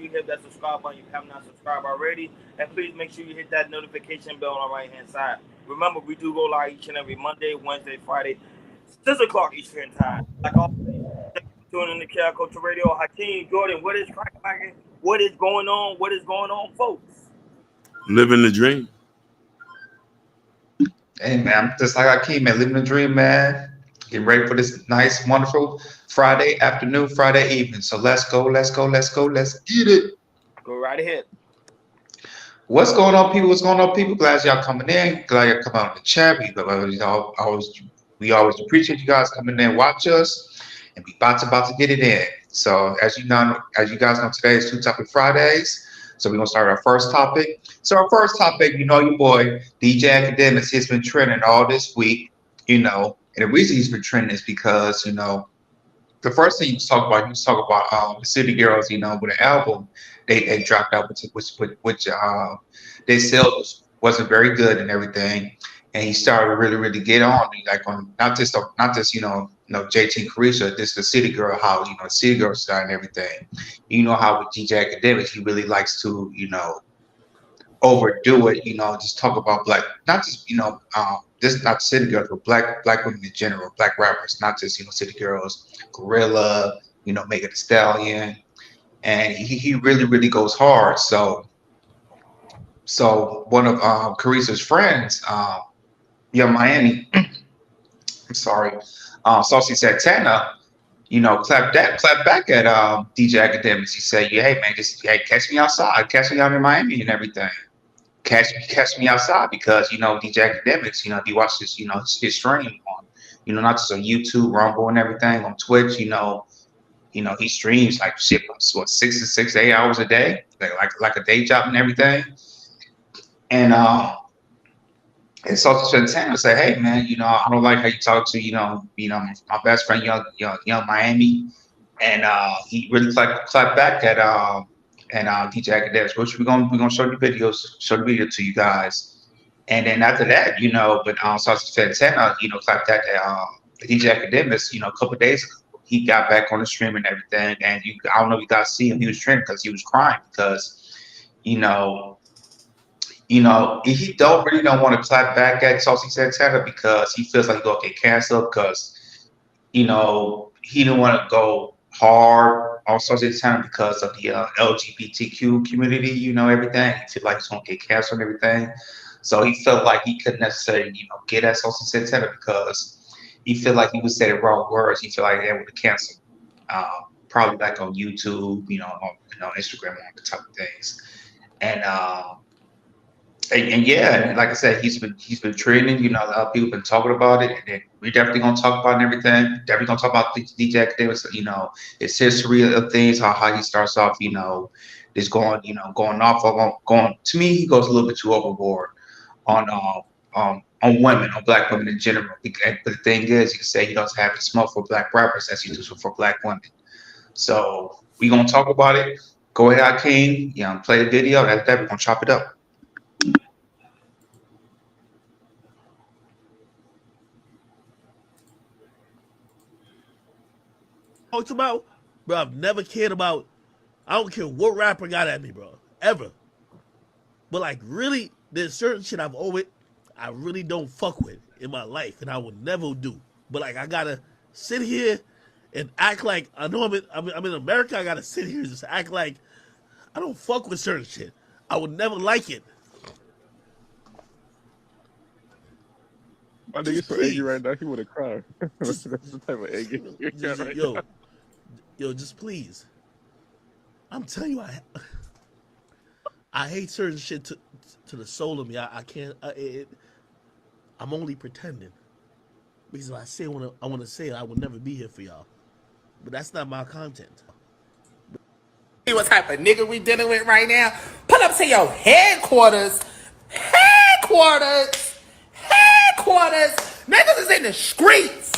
sure you hit that subscribe button if you have not subscribed already. And please make sure you hit that notification bell on the right hand side. Remember, we do go live each and every Monday, Wednesday, Friday, 6 o'clock Eastern Time. Like always, thank you for tuning in to Care Culture Radio. Hakeem, Jordan, what is cracking? What is going on? What is going on, folks? Living the dream. Hey man, just like I keep man, living the dream, man. Getting ready for this nice, wonderful Friday afternoon, Friday evening. So let's go, let's go, let's go, let's get it. Go right ahead. What's going on, people? What's going on, people? Glad y'all coming in. Glad y'all coming on the chat. We always appreciate you guys coming in, watch us, and we about to get it in. So as you guys know, today is Two Topic Fridays. So we're gonna start our first topic. So our first topic, your boy DJ Akademiks has been trending all this week, and the reason he's been trending is because the first thing he was talking about the City Girls, with an album they dropped out, which they sales wasn't very good and everything, and he started to really get on like on not just JT and Carisha, this the City Girl, how City Girl style and everything. You know how with DJ Akademiks he really likes to overdo it, just talk about black, not just this not City Girls, but black women in general, black rappers, not just City Girls, Gorilla, Megan Thee Stallion, and he really goes hard. So one of Carissa's friends, Young Miami, I'm sorry, Saucy Santana, clap back at DJ Akademiks. He said, "Yeah, hey man, just catch me outside, catch me out in Miami and everything. Catch me outside because DJ Akademiks, if you watch this, his stream on, not just on YouTube, Rumble, and everything on Twitch, he streams like shit, what 6 to 8 hours a day, like a day job and everything, and." And Saucy Santana said, "Hey man, I don't like how you talk to my best friend, young Miami," and he really clapped back at DJ Akademiks, which we're gonna show the video to you guys, and then after that, but Saucy Santana, clapped back at DJ Akademiks, a couple of days ago, he got back on the stream and everything, and I don't know if you guys see him, he was trending because he was crying because he don't want to clap back at Saucy Santana because he feels like he's gonna get canceled because he didn't want to go hard on Saucy Santana because of the LGBTQ community, everything. He feel like he's gonna get canceled and everything. So he felt like he couldn't necessarily, get at Saucy Santana because he felt like he would say the wrong words. He felt like they would cancel, probably like on YouTube, on Instagram, all the type of things, and. And yeah, and like I said, he's been trending. A lot of people been talking about it, and then we're definitely gonna talk about it and everything. Definitely gonna talk about DJ Akademiks, his history of things, how he starts off, just going off of going. To me, he goes a little bit too overboard on women, on black women in general. But the thing is, you can say he doesn't have the smoke for black rappers as he does for black women. So we gonna talk about it. Go ahead, King. Play the video. After that, we're gonna chop it up. Talked about, bro, I've never cared about, I don't care what rapper got at me, bro, ever. But like really, there's certain shit I really don't fuck with in my life, and I would never do. But like I gotta sit here and act like I know I'm in America. I gotta sit here and just act like I don't fuck with certain shit. I would never like it. My nigga's so angry right now, he would have cried. That's the type of anger you got right now. Yo, just please. I'm telling you, I hate certain shit to the soul of me. I can't. I'm only pretending because if I say what I want to say, I would never be here for y'all. But that's not my content. See what type of nigga we dealing with right now? Pull up to your headquarters. Headquarters. Niggas is in the streets.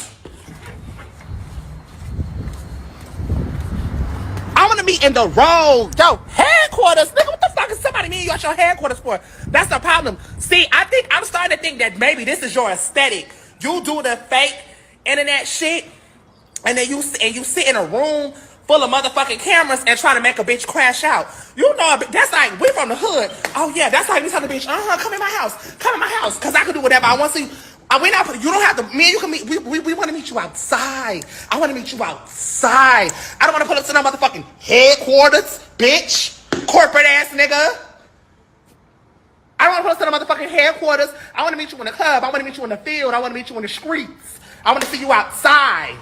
I want to meet in the road. Yo, headquarters. Nigga, what the fuck is somebody mean you at your headquarters for? That's the problem. See, I'm starting to think that maybe this is your aesthetic. You do the fake internet shit, and then you sit in a room full of motherfucking cameras and trying to make a bitch crash out. You know, that's like, we from the hood. Oh yeah, that's like we tell the bitch, come in my house. Come in my house. Cause I can do whatever I want to. We not, you don't have to, me and you can meet, we want to meet you outside. I want to meet you outside. I don't want to pull up to no motherfucking headquarters, bitch. Corporate ass nigga. I don't want to pull up to the motherfucking headquarters. I want to meet you in the club. I want to meet you in the field. I want to meet you in the streets. I want to see you outside.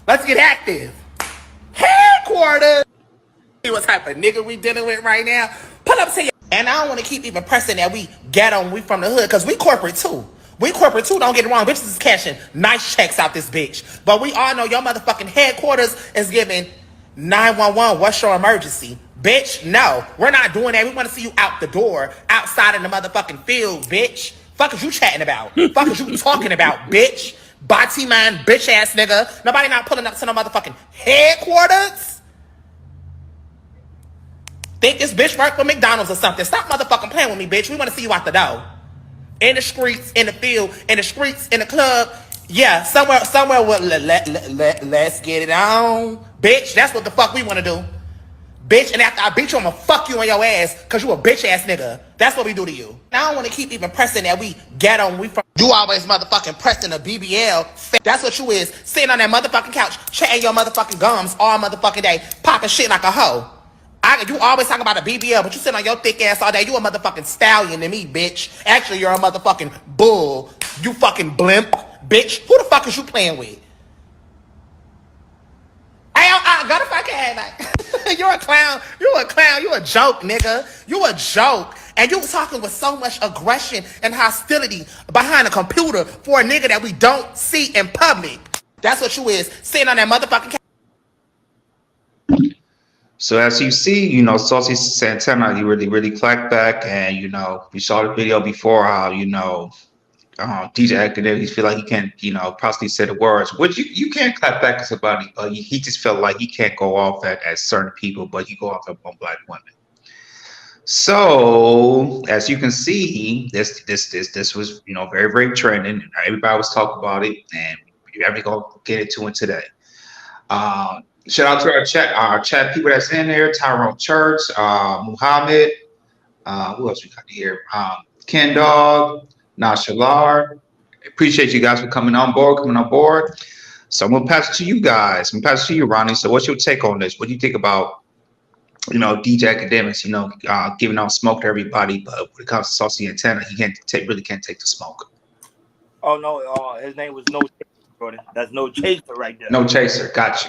Let's get active. Headquarters. See what type of nigga we dealing with right now. Pull up to you. And I don't want to keep even pressing that we ghetto, we from the hood, because we corporate too. We corporate too, don't get it wrong. Bitches is cashing nice checks out this bitch. But we all know your motherfucking headquarters is giving 911, what's your emergency? Bitch, no. We're not doing that. We want to see you out the door, outside in the motherfucking field, bitch. Fuck is you chatting about? Fuck is you talking about, bitch? Body man, bitch ass nigga. Nobody not pulling up to no motherfucking headquarters. Think this bitch work for McDonald's or something. Stop motherfucking playing with me, bitch. We want to see you out the door. In the streets, in the field, in the streets, in the club. Yeah, somewhere with let's get it on. Bitch, that's what the fuck we want to do. Bitch, and after I beat you, I'm gonna fuck you on your ass because you a bitch ass nigga. That's what we do to you. I don't want to keep even pressing that we ghetto and we from. You always motherfucking pressing a BBL. That's what you is. Sitting on that motherfucking couch, chatting your motherfucking gums all motherfucking day, popping shit like a hoe. You always talk about a BBL, but you sit on your thick ass all day. You a motherfucking stallion to me, bitch. Actually, you're a motherfucking bull. You fucking blimp, bitch. Who the fuck is you playing with? Hey, go the fuck ahead, like. You're a clown. You're a clown. You a joke, nigga. You a joke. And you talking with so much aggression and hostility behind a computer for a nigga that we don't see in public. That's what you is. Sitting on that motherfucking couch. So as you see, Saucy Santana, he really clapped back, and we saw the video before how DJ Akademiks feel like he can't possibly say the words, which you can't clap back at somebody, but he just felt like he can't go off at certain people, but he go off on black women. So as you can see, this was very trending. Everybody was talking about it, and we're gonna get into it today. Shout out to our chat people that's in there: Tyrone Church, Muhammad. Who else we got here? Ken Dog, Nashalar. Appreciate you guys for coming on board. So I'm gonna pass it to you guys. I'm gonna pass it to you, Ronnie. So what's your take on this? What do you think about DJ Akademiks? Giving out smoke to everybody, but when it comes to Saucy Santana, he really can't take the smoke. Oh no, his name was No Chaser, Jordan. That's No Chaser right there. No Chaser, got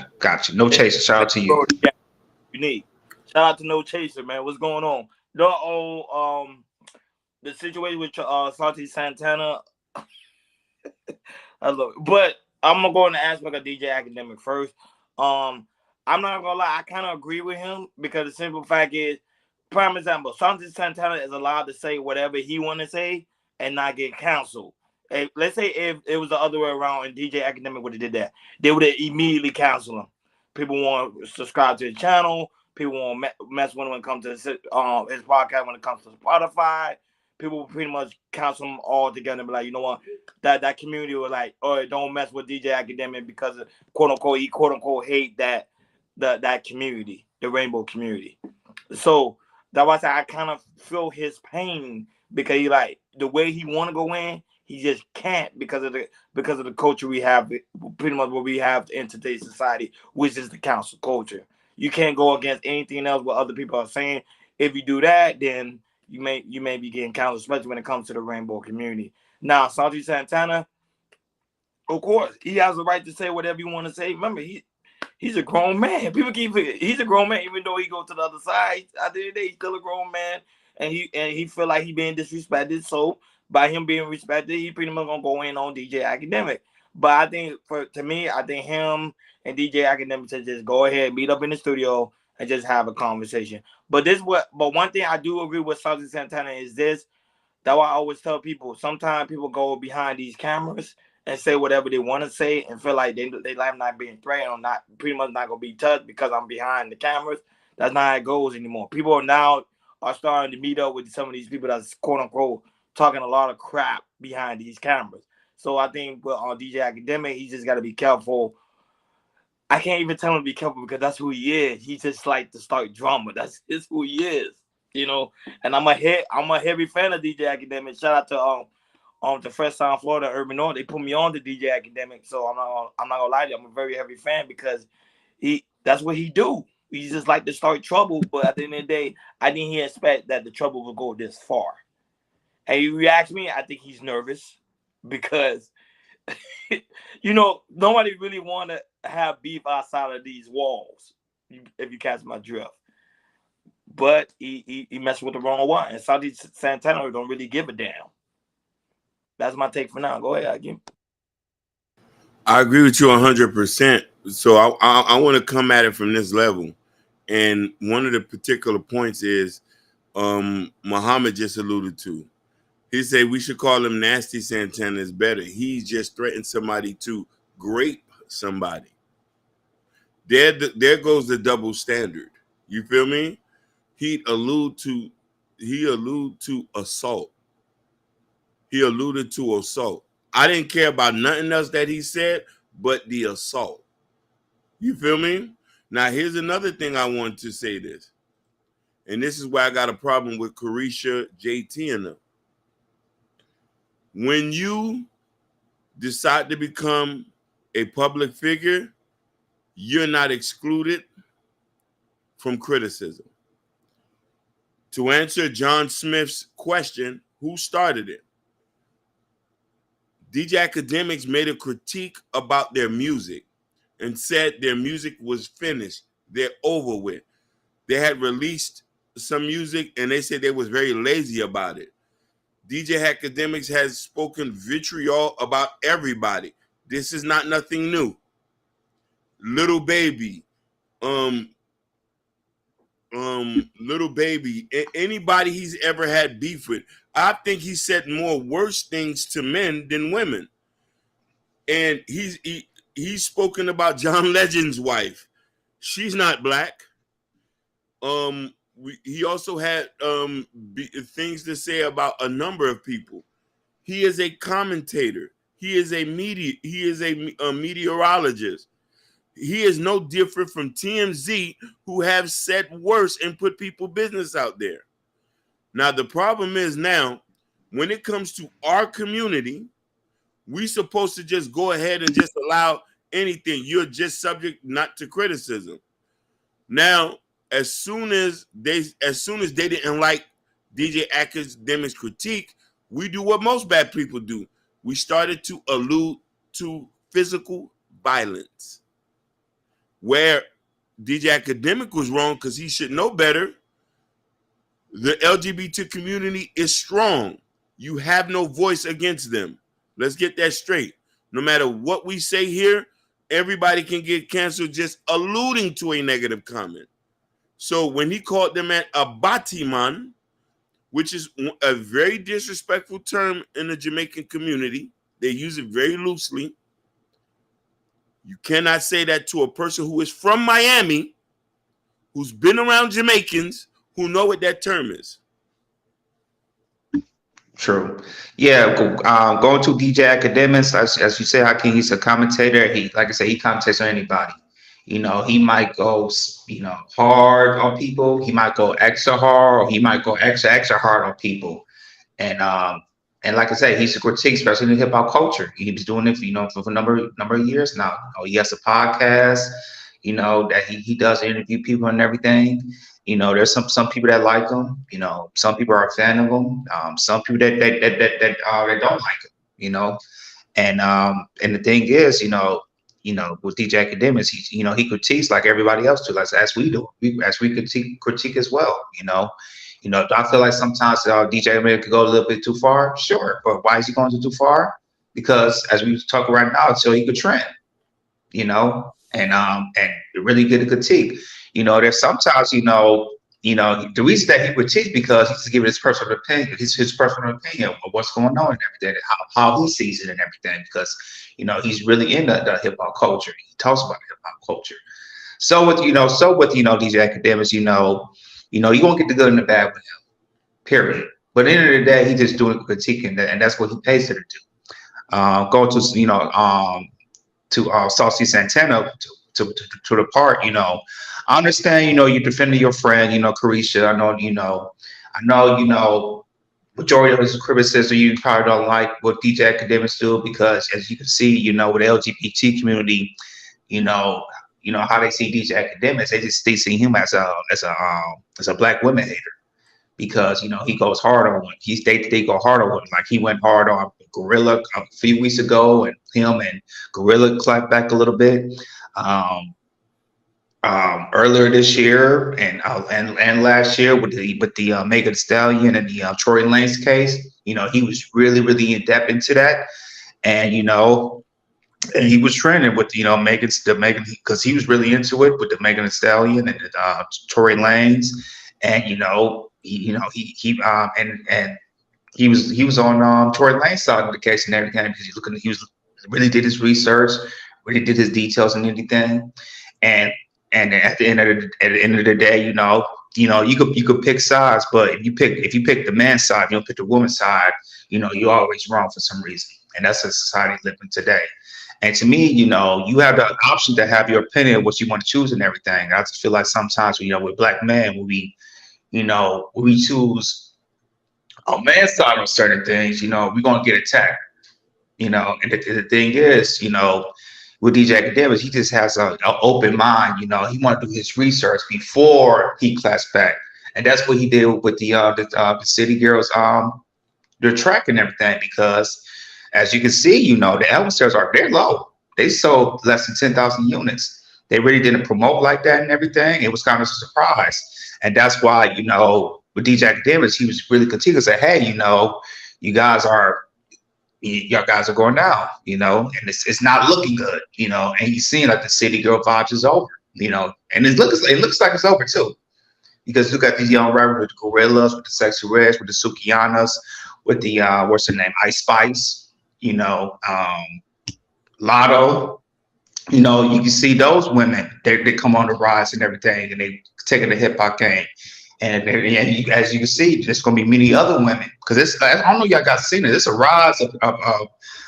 you. No Chaser. Shout out to you. Yeah, unique. Shout out to No Chaser, man. What's going on? The situation with Saucy Santana. I love it. But I'm gonna go in the aspect of DJ Akademiks first. I'm not gonna lie, I kind of agree with him because the simple fact is, prime example, Saucy Santana is allowed to say whatever he want to say and not get canceled. Let's say if it was the other way around and DJ Akademiks would have did that, they would have immediately canceled him. People want to subscribe to the channel. People want to mess with him when it comes to his podcast, when it comes to Spotify. People will pretty much cancel them all together and be like, you know what, that community was like, oh, don't mess with DJ Akademiks because of quote unquote hate that community, the rainbow community. So that's why I say I kind of feel his pain because he like the way he want to go in, he just can't because of the culture we have, pretty much what we have in today's society, which is the council culture. You can't go against anything else what other people are saying. If you do that, then you may be getting canceled, especially when it comes to the rainbow community. Now, Saucy Santana, of course, he has the right to say whatever you want to say. Remember, he's a grown man. People keep forgetting he's a grown man, even though he goes to the other side. At the end of the day, he's still a grown man, and he feel like he being disrespected. So by him being respected, he pretty much gonna go in on DJ Akademiks. But I think to me, I think him and DJ Akademiks should just go ahead, meet up in the studio, and just have a conversation. But one thing I do agree with Saucy Santana is this. That's why I always tell people, sometimes people go behind these cameras and say whatever they want to say and feel like they life not being threatened or not pretty much not gonna be touched because I'm behind the cameras. That's not how it goes anymore. People now are starting to meet up with some of these people that's quote unquote talking a lot of crap behind these cameras. So I think with DJ Akademiks, he just got to be careful I can't even tell him to be careful because that's who he is. He just like to start drama. That's just who he is, you know. And I'm a heavy fan of DJ Academics. Shout out to Fresh Sound Florida, Urban North. They put me on to DJ Academics, so I'm not gonna lie to you. I'm a very heavy fan because that's what he do. He just like to start trouble, but at the end of the day, I didn't expect that the trouble would go this far. And you ask me, I think he's nervous because you know nobody really want to have beef outside of these walls. If you catch my drift, but he messed with the wrong one, and Saucy Santana don't really give a damn. That's my take for now. Go ahead, Hakeem. I agree with you 100%. So I want to come at it from this level, and one of the particular points is Muhammad just alluded to. He said we should call him Nasty Santana is better. He just threatened somebody to grape somebody. There goes the double standard. You feel me? He alluded to assault. He alluded to assault. I didn't care about nothing else that he said, but the assault. You feel me? Now, here's another thing I want to say this. And this is why I got a problem with Carisha, JT, and them. When you decide to become a public figure, you're not excluded from criticism. To answer John Smith's question, who started it? DJ Akademiks made a critique about their music and said their music was finished. They're over with. They had released some music and they said they was very lazy about it. DJ Akademiks has spoken vitriol about everybody. This is not nothing new. Little Baby, Little Baby, anybody he's ever had beef with. I think he said more worse things to men than women. And he's spoken about John Legend's wife. She's not black. He also had things to say about a number of people. He is a commentator. He is a meteorologist. He is no different from TMZ, who have said worse and put people business out there. Now, the problem is now, when it comes to our community, we're supposed to just go ahead and just allow anything. You're just subject not to criticism. Now, as soon as they didn't like DJ Akademiks' critique, we do what most bad people do. We started to allude to physical violence, where DJ Akademiks was wrong because he should know better. The LGBT community is strong. You have no voice against them. Let's get that straight. No matter what we say here, everybody can get canceled just alluding to a negative comment. So when he called them a batiman, which is a very disrespectful term in the Jamaican community, they use it very loosely. You cannot say that to a person who is from Miami, who's been around Jamaicans, who know what that term is. True. Yeah, going to DJ Academics, as you say, Hakeem, he's a commentator. He, like I said, he commentates on anybody. You know, he might go, hard on people. He might go extra hard, or he might go extra hard on people. And like I said, he's a critique, especially in hip hop culture. He was doing it, for a number of years now. He has a podcast, that he does interview people and everything. There's some people that like him. Some people are a fan of him. Some people that don't like him. And the thing is, with DJ Akademiks, he critiques like everybody else do, as we do. As we critique as well. Do I feel like sometimes DJ Akademiks could go a little bit too far? Sure, but why is he going too far? Because as we talk right now, so he could trend. And really get a critique. There's sometimes, the reason that he critiques because he's giving his personal opinion, his personal opinion of what's going on and everything, how he sees it and everything, because he's really in the hip hop culture. He talks about hip hop culture. So with DJ Akademiks, you're gonna get the good and the bad with him. Period. But at the end of the day, he's just doing critiquing, and that's what he pays her to do. Go to Saucy Santana to the part. I understand. You defending your friend. Carisha. I know. Majority of his criticism you probably don't like what DJ Academics do because, as you can see, with the LGBT community, you know, how they see DJ Academics, they see him as a black woman hater because he goes hard on one. They go hard on one. Like he went hard on Gorilla a few weeks ago, and him and Gorilla clapped back a little bit. Um, Earlier this year and last year with the Megan Thee Stallion and the Tory Lanez case, he was really in depth into that, and and he was trending with Megan because he was really into it with the Megan Thee Stallion and the Tory Lanez, and and he was on Tory Lanez side of the case and everything because he was really did his research, really did his details and everything, and at the end of the day, you could pick sides, but if you pick the man's side, you don't pick the woman's side, you're always wrong for some reason, and that's the society living today. And to me, you have the option to have your opinion, what you want to choose and everything. I just feel like sometimes, with black men, when we choose a man's side on certain things, we're gonna get attacked. And the thing is, with DJ Academics, he just has an open mind. He want to do his research before he claps back, and that's what he did with the City Girls, their track and everything. Because as you can see, the album sales they're low. They sold less than 10,000 units. They really didn't promote like that and everything. It was kind of a surprise, and that's why with DJ Academics, he was really continuing to say, hey, y'all guys are going down, and it's not looking good, and he's seeing like the City Girl vibes is over, and it looks like it's over too, because look at these young rappers with the Gorillas, with the Sexy Reds, with the Sukianas, with the what's her name, Ice Spice, Lotto, you can see those women, they come on the rise and everything, and they taking the hip hop game. And as you can see, there's going to be many other women because I don't know y'all got seen it. It's a rise of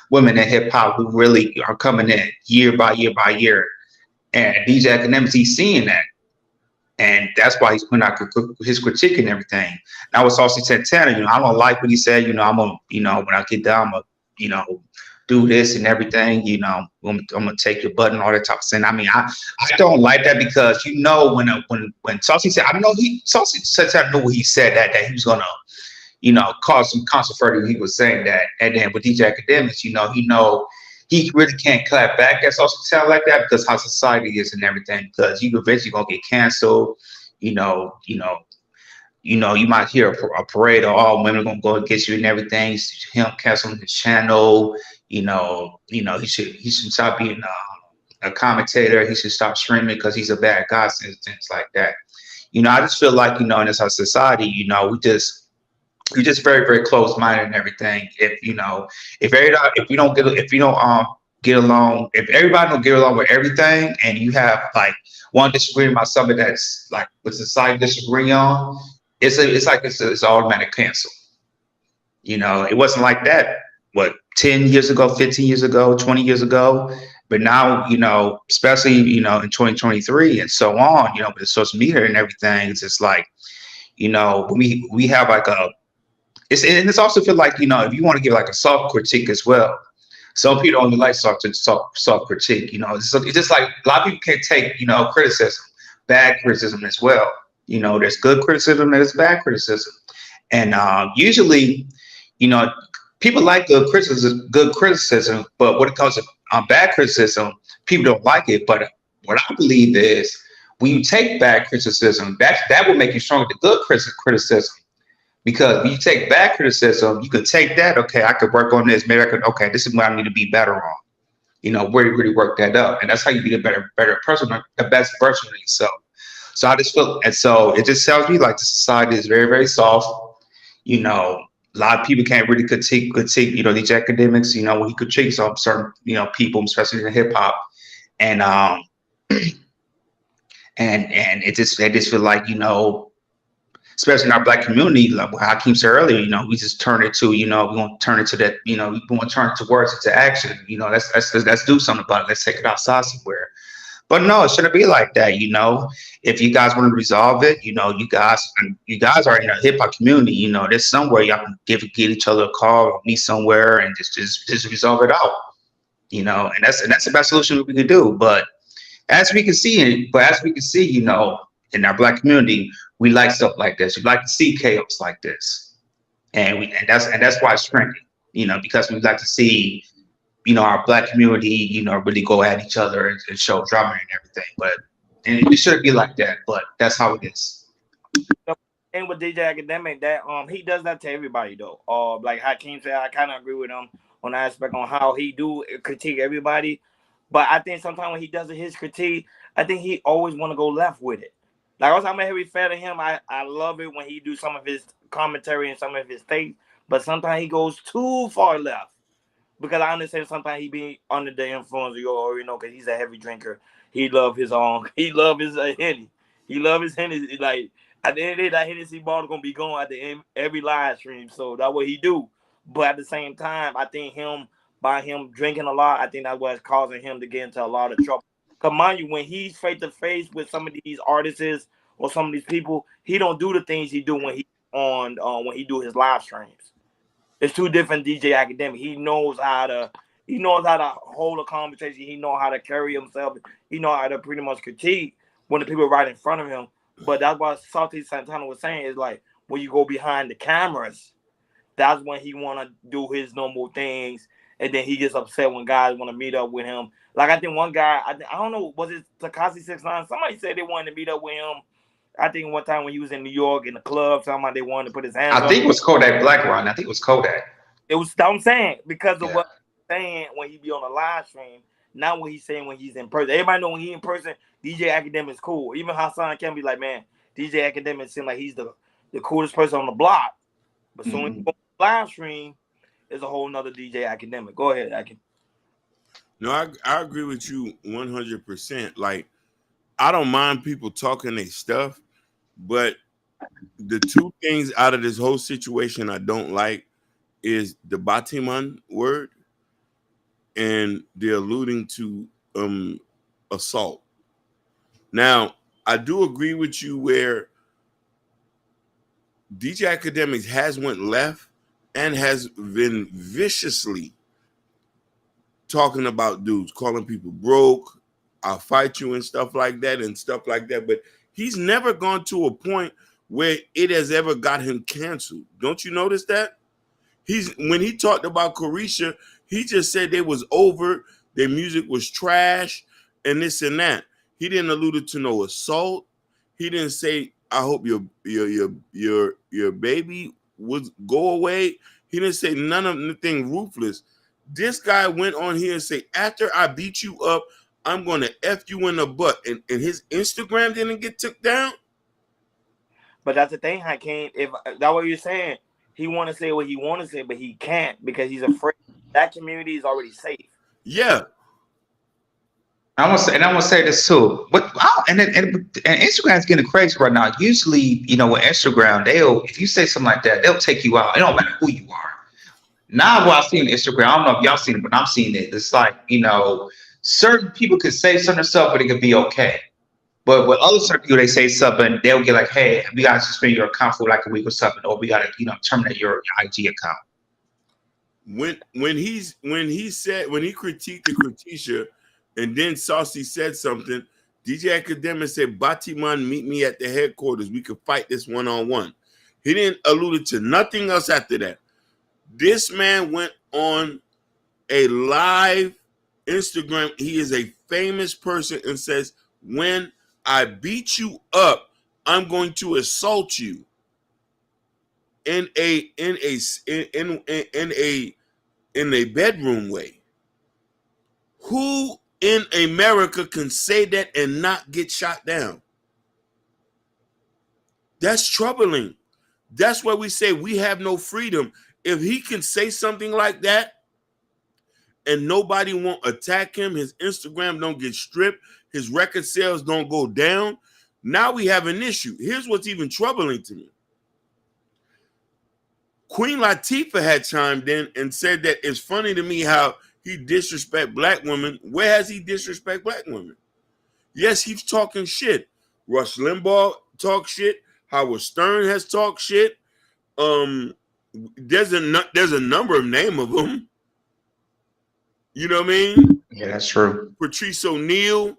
women in hip hop who really are coming in year by year by year. And DJ Academics, he's seeing that. And that's why he's putting out his critique and everything. Now with Saucy Santana, I don't like what he said. I'm going to, when I get down, I'm going to, do this and everything, I'm gonna take your butt and all that type of thing. I mean, I don't like that because when Saucy said, I don't know, Saucy Santana knew what he said that he was gonna, cause some controversy. He was saying that, and then with DJ Academics, he really can't clap back at Saucy Santana like that because how society is and everything. Because you eventually gonna get canceled, you might hear a parade of all women gonna go against you and everything. Him canceling his channel. He should stop being a commentator. He should stop streaming because he's a bad guy and things like that. I just feel like in this our society, we just very very close minded and everything. If we don't get along, if everybody don't get along with everything, and you have like one disagreement about something that's like what society disagree on, it's automatic cancel. It wasn't like that. What 10 years ago, 15 years ago, 20 years ago, but now, especially, in 2023 and so on, with the social media and everything, it's just like, we have like it's also feel like, if you want to give like a soft critique as well, some people only like soft critique, it's just like a lot of people can't take, criticism, bad criticism as well. There's good criticism and there's bad criticism. And usually, people like good criticism, but when it comes to bad criticism, people don't like it. But what I believe is when you take bad criticism, that will make you stronger than good criticism. Because when you take bad criticism, you can take that, okay, I could work on this. Maybe I could, okay, this is what I need to be better on. Really work that up. And that's how you be a better person, the best version of yourself. So I just feel, and so it just tells me like the society is very, very soft. A lot of people can't really critique, these academics, when he critiques some certain, people, especially in hip hop. And and it just feel like, especially in our black community, like what Hakeem said earlier, we just turn it to, we want to turn it to that, we want to turn it to words, into action. Let's do something about it. Let's take it outside somewhere. But no, it shouldn't be like that. If you guys want to resolve it, you guys are in a hip hop community. There's somewhere y'all can give each other a call or meet somewhere and just resolve it out. And that's the best solution we can do. But as we can see, in our black community, we like stuff like this. We like to see chaos like this, and that's why it's trending. Because we like to see our black community, really go at each other and show drama and everything. And it shouldn't be like that, but that's how it is. And with DJ Academic, that he does that to everybody though. Like Hakeem said, I kind of agree with him on that aspect on how he do critique everybody. But I think sometimes when he does his critique, I think he always want to go left with it. Like also, I'm a heavy fan of him. I love it when he do some of his commentary and some of his takes. But sometimes he goes too far left. Because I understand sometimes he be under the influence, you already know, because he's a heavy drinker. He love his Henny. He love his Henny. Like at the end of the day, that Hennessy bottle gonna be going at the end every live stream. So that's what he do. But at the same time, I think by him drinking a lot, I think that's what's causing him to get into a lot of trouble. Cause mind you, when he's face to face with some of these artists or some of these people, he don't do the things he do when he do his live streams. It's two different DJ Academic. He knows how to hold a conversation. He knows how to carry himself. He knows how to pretty much critique when the people are right in front of him. But that's what Saucy Santana was saying is like when you go behind the cameras, that's when he want to do his normal things, and then he gets upset when guys want to meet up with him. Like I think one guy, I don't know, was it Takashi 69? Somebody said they wanted to meet up with him. I think one time when he was in New York in the club, somebody they wanted to put his hands on I think him. it was Kodak Black Run. I think it was Kodak. It was I'm saying because of Yeah. what he's saying when he be on a live stream, not what he's saying when he's in person. Everybody know when he in person, DJ Academic is cool. Even Hassan can be like, man, DJ Academic seems like he's the coolest person on the block. But soon as you go on the live stream, it's a whole nother DJ Academic. Go ahead, Akin. No, I agree with you 100%. Like, I don't mind people talking their stuff, but the two things out of this whole situation I don't like is the Batiman word and the alluding to assault. Now, I do agree with you where DJ Academics has went left and has been viciously talking about dudes, calling people broke, I'll fight you and stuff like that. But he's never gone to a point where it has ever got him canceled. Don't you notice that? When he talked about Carisha, he just said they was over, their music was trash, and this and that. He didn't allude to no assault. He didn't say, I hope your baby would go away. He didn't say none of anything ruthless. This guy went on here and say, after I beat you up, I'm going to F you in the butt. And his Instagram didn't get took down. But that's the thing, Hakeem. If that's what you're saying, he want to say what he want to say, but he can't because he's afraid. That community is already safe. Yeah. I'm gonna say this too, but and Instagram's getting crazy right now. Usually, with Instagram, if you say something like that, they'll take you out. It don't matter who you are. Now, what I've seen on Instagram, I don't know if y'all seen it, but I'm seeing it. It's like certain people could say something stuff, but it could be okay. But with other certain people, they say something, they'll get like, "Hey, we gotta suspend your account for like a week or something, or we gotta terminate your IG account." When he critiqued the Critisha, and then Saucy said something, DJ Academic said, Batiman, meet me at the headquarters. We could fight this one-on-one. He didn't allude to nothing else after that. This man went on a live Instagram. He is a famous person and says, when I beat you up, I'm going to assault you in a bedroom way. Who in America can say that and not get shot down? That's troubling. That's why we say we have no freedom. If he can say something like that and nobody won't attack him, his Instagram don't get stripped, his record sales don't go down, now we have an issue. Here's what's even troubling to me. Queen Latifah had chimed in and said that it's funny to me how he disrespect black women. Where has he disrespect black women? Yes, he's talking shit. Rush Limbaugh talk shit. Howard Stern has talked shit. Um, there's a number of name of them. You know what I mean? Yeah, that's true. Patrice O'Neal,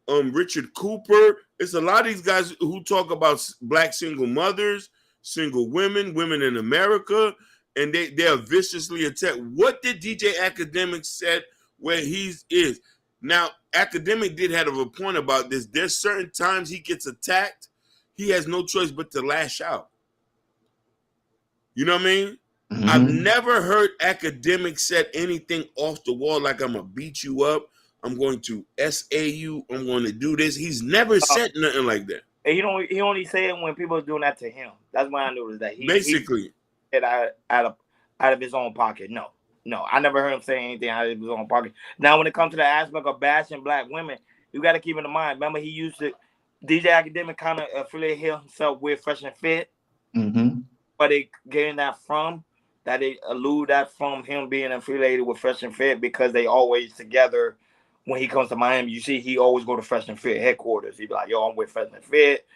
Richard Cooper. It's a lot of these guys who talk about black single mothers, single women, women in America, and they are viciously attacked. What did DJ Akademiks said where he is? Now, Academic did have a point about this. There's certain times he gets attacked, he has no choice but to lash out. You know what I mean? Mm-hmm. I've never heard Academics said anything off the wall like I'm gonna beat you up, I'm going to SA you, I'm going to do this. He's never said nothing like that. He only say it when people are doing that to him. That's when I noticed that Basically, it out of his own pocket. No, I never heard him say anything out of his own pocket. Now, when it comes to the aspect of bashing black women, you got to keep in mind. Remember, he used to DJ Academic kind of affiliate himself with Fresh and Fit, but they getting that from. That they allude that from him being affiliated with Fresh and Fit because they always together. When he comes to Miami, you see he always go to Fresh and Fit headquarters. He be like, "Yo, I'm with Fresh and Fit,"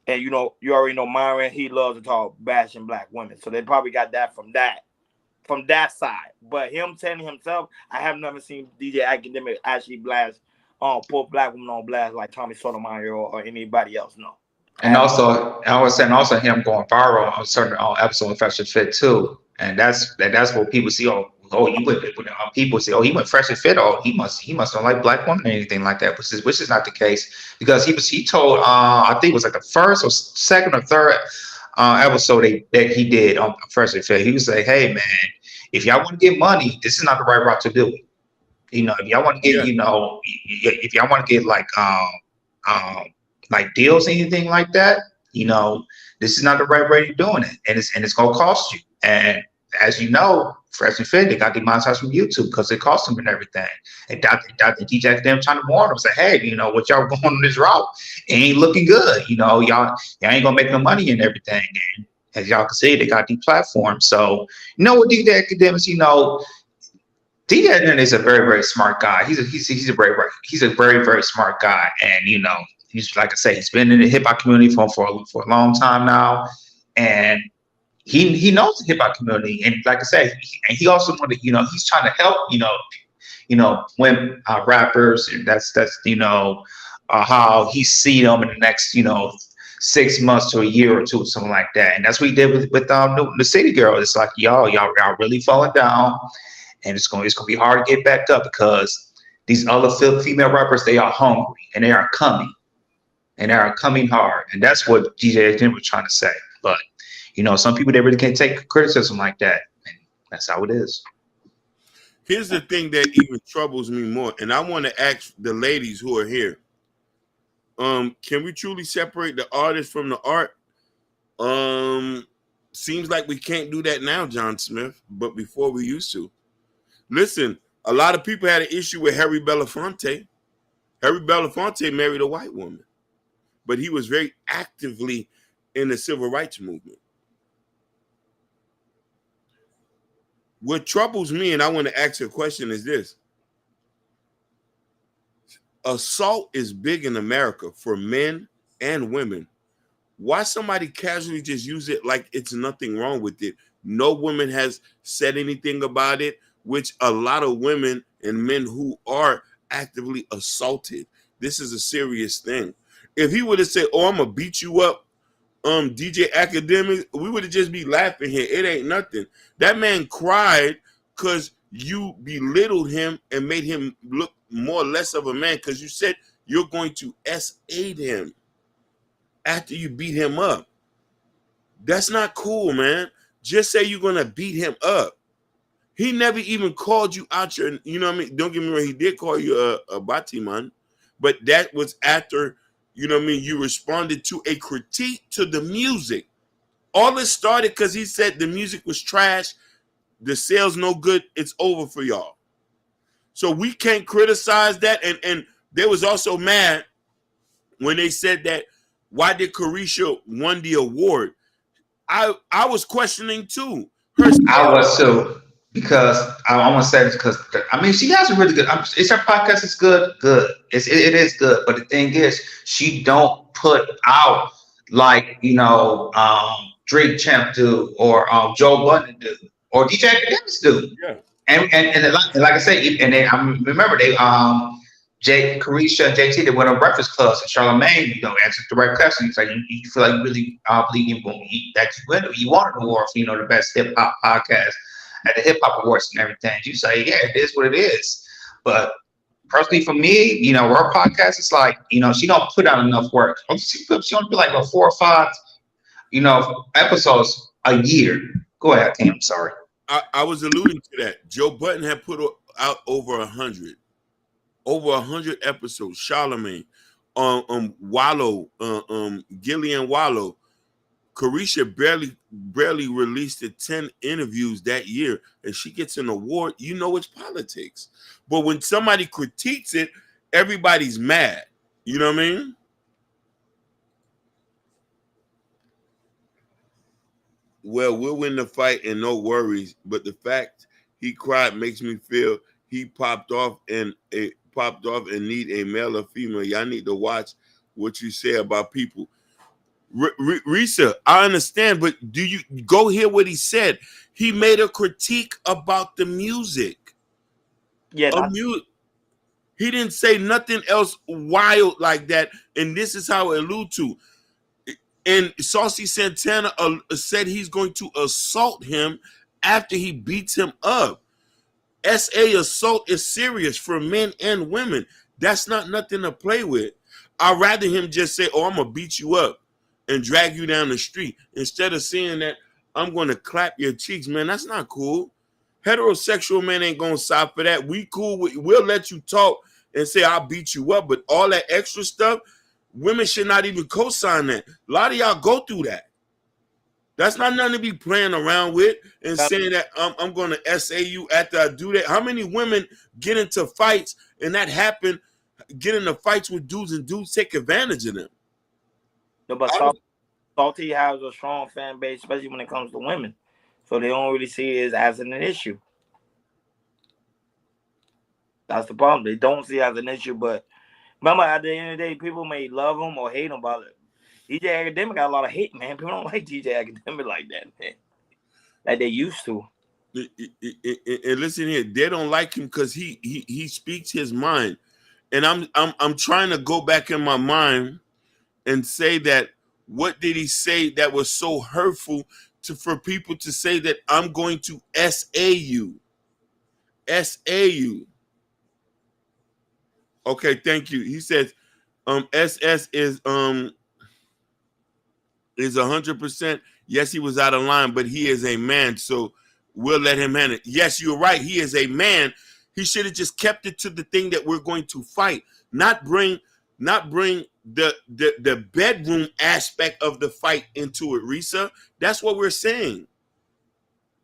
and you already know Myron. He loves to talk bashing black women, so they probably got that from that side. But him telling himself, I have never seen DJ Academic actually blast, put black women on blast like Tommy Sotomayor or anybody else. No. And also, I was saying also him going viral on certain episode of Fresh and Fit too, and that's what people see. You went. People say, he went Fresh and Fit. Oh, he must don't like black women or anything like that, which is not the case because he told I think it was like the first or second or third episode that he did on Fresh and Fit. He was like, hey man, if y'all want to get money, this is not the right route to do it. If y'all want to get if y'all want to get like deals, anything like that, this is not the right way of doing it, and it's gonna cost you. And as you know, Fresh and Fit, they got demonetized from YouTube because it cost them and everything. And Dr. DJ them trying to warn them, say, hey, what y'all going on this route, it ain't looking good. Y'all ain't gonna make no money and everything. And as y'all can see, they got these platforms. So with DJ Academics, DJ Academics is a very, very smart guy. He's a very, very smart guy, and he's, like I say, he's been in the hip hop community for a long time now, and he knows the hip hop community. And like I say, he also wanted, he's trying to help, women rappers. And that's how he see them in the next 6 months to a year or two, something like that. And that's what he did with the City Girl. It's like y'all really falling down, and it's gonna be hard to get back up because these other female rappers, they are hungry and they are coming. And they are coming hard. And that's what DJ Jim was trying to say. But, some people, they really can't take criticism like that. And that's how it is. Here's the thing that even troubles me more. And I want to ask the ladies who are here. Can we truly separate the artist from the art? Seems like we can't do that now, John Smith. But before we used to. Listen, a lot of people had an issue with Harry Belafonte. Harry Belafonte married a white woman. But he was very actively in the civil rights movement. What troubles me, and I want to ask you a question, is this. Assault is big in America for men and women. Why somebody casually just use it like it's nothing wrong with it? No woman has said anything about it, which a lot of women and men who are actively assaulted. This is a serious thing. If he would have said, "Oh, I'm gonna beat you up," DJ Academics, we would have just be laughing here. It ain't nothing. That man cried because you belittled him and made him look more or less of a man because you said you're going to S8 him after you beat him up. That's not cool, man. Just say you're gonna beat him up. He never even called you out your, Don't get me wrong, he did call you a Batiman, but that was after. You responded to a critique to the music. All this started because he said the music was trash, the sales no good, it's over for y'all. So we can't criticize that. And they was also mad when they said that, why did Carisha won the award? I was questioning too. I was too. because I want to say this because I mean she has a really good. It's her podcast is good. It is good, but the thing is she don't put out like Drake Champ do or Joe Budden do or DJ Akademiks do. Yeah. And like I say, and then I remember they Jake, Carisha, and JT, they went on Breakfast Clubs, and Charlamagne, answered the right questions. Like you feel like you really believe that you win, you want an award for the best hip hop podcast at the hip hop awards and everything. You say, yeah, it is what it is. But personally, for me, her podcast is like, she don't put out enough work. She only put like 4 or 5, episodes a year. Go ahead, Tim. I'm sorry. I was alluding to that. Joe Budden had put out over 100 episodes. Charlamagne, Wallow, Gillian Wallow, Carisha barely released the 10 interviews that year, and she gets an award. It's politics. But when somebody critiques it, everybody's mad. You know what I mean? Well, we'll win the fight and no worries. But the fact he cried makes me feel he popped off and need a male or female. Y'all need to watch what you say about people. Risa, I understand, but do you go hear what he said? He made a critique about the music. Yeah, he didn't say nothing else wild like that, and this is how it allude to. And Saucy Santana said he's going to assault him after he beats him up. SA assault is serious for men and women. That's not nothing to play with. I'd rather him just say, oh, I'm going to beat you up and drag you down the street instead of saying that I'm going to clap your cheeks, man. That's not cool. Heterosexual men ain't going to stop for that. We'll let you talk and say I'll beat you up, but all that extra stuff, women should not even co-sign that. A lot of y'all go through that. That's not nothing to be playing around with and saying that I'm going to SA you after I do that. How many women get into fights and that happen, get into fights with dudes and dudes take advantage of them? No, but Salty has a strong fan base, especially when it comes to women. So they don't really see it as an issue. That's the problem. They don't see it as an issue, but remember, at the end of the day, people may love him or hate him about it. DJ Akademiks got a lot of hate, man. People don't like DJ Akademiks like that, man. Like they used to. And listen here, they don't like him because he speaks his mind. And I'm trying to go back in my mind and say that what did he say that was so hurtful for people to say that I'm going to SA you? SA you. Okay, thank you. He says SS is 100%. Yes, he was out of line, but he is a man, so we'll let him handle it. Yes, you're right. He is a man. He should have just kept it to the thing that we're going to fight, not bring the bedroom aspect of the fight into it, Risa. That's what we're saying.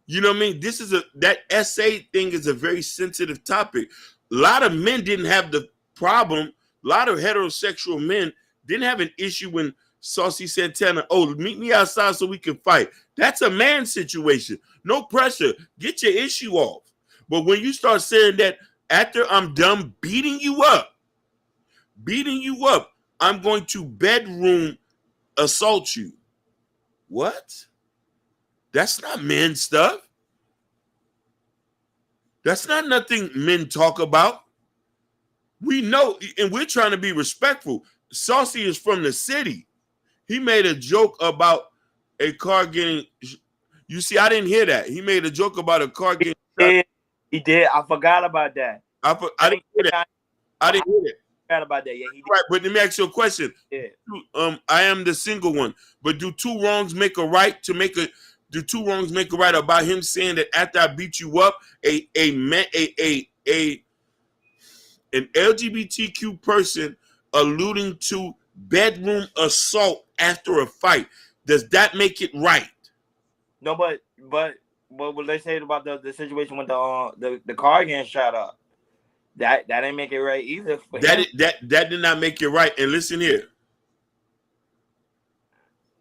You know what I mean? That SA thing is a very sensitive topic. A lot of men didn't have the problem. A lot of heterosexual men didn't have an issue when Saucy Santana, oh, meet me outside so we can fight. That's a man situation. No pressure. Get your issue off. But when you start saying that after I'm done beating you up, I'm going to bedroom assault you. What? That's not men stuff. That's not nothing men talk about. We know, and we're trying to be respectful. Saucy is from the city. He made a joke about a car getting. You see, I didn't hear that. He made a joke about a car getting. He did. I forgot about that. I didn't hear that. I didn't hear that. Forgot about that. Yeah, he did. Right, but let me ask you a question. Yeah. I am the single one, but do two wrongs make a right? Do two wrongs make a right about him saying that after I beat you up, an LGBTQ person alluding to bedroom assault after a fight, does that make it right? No, but what they said about the situation with the car getting shot up, that didn't make it right either. That did not make it right. And listen here.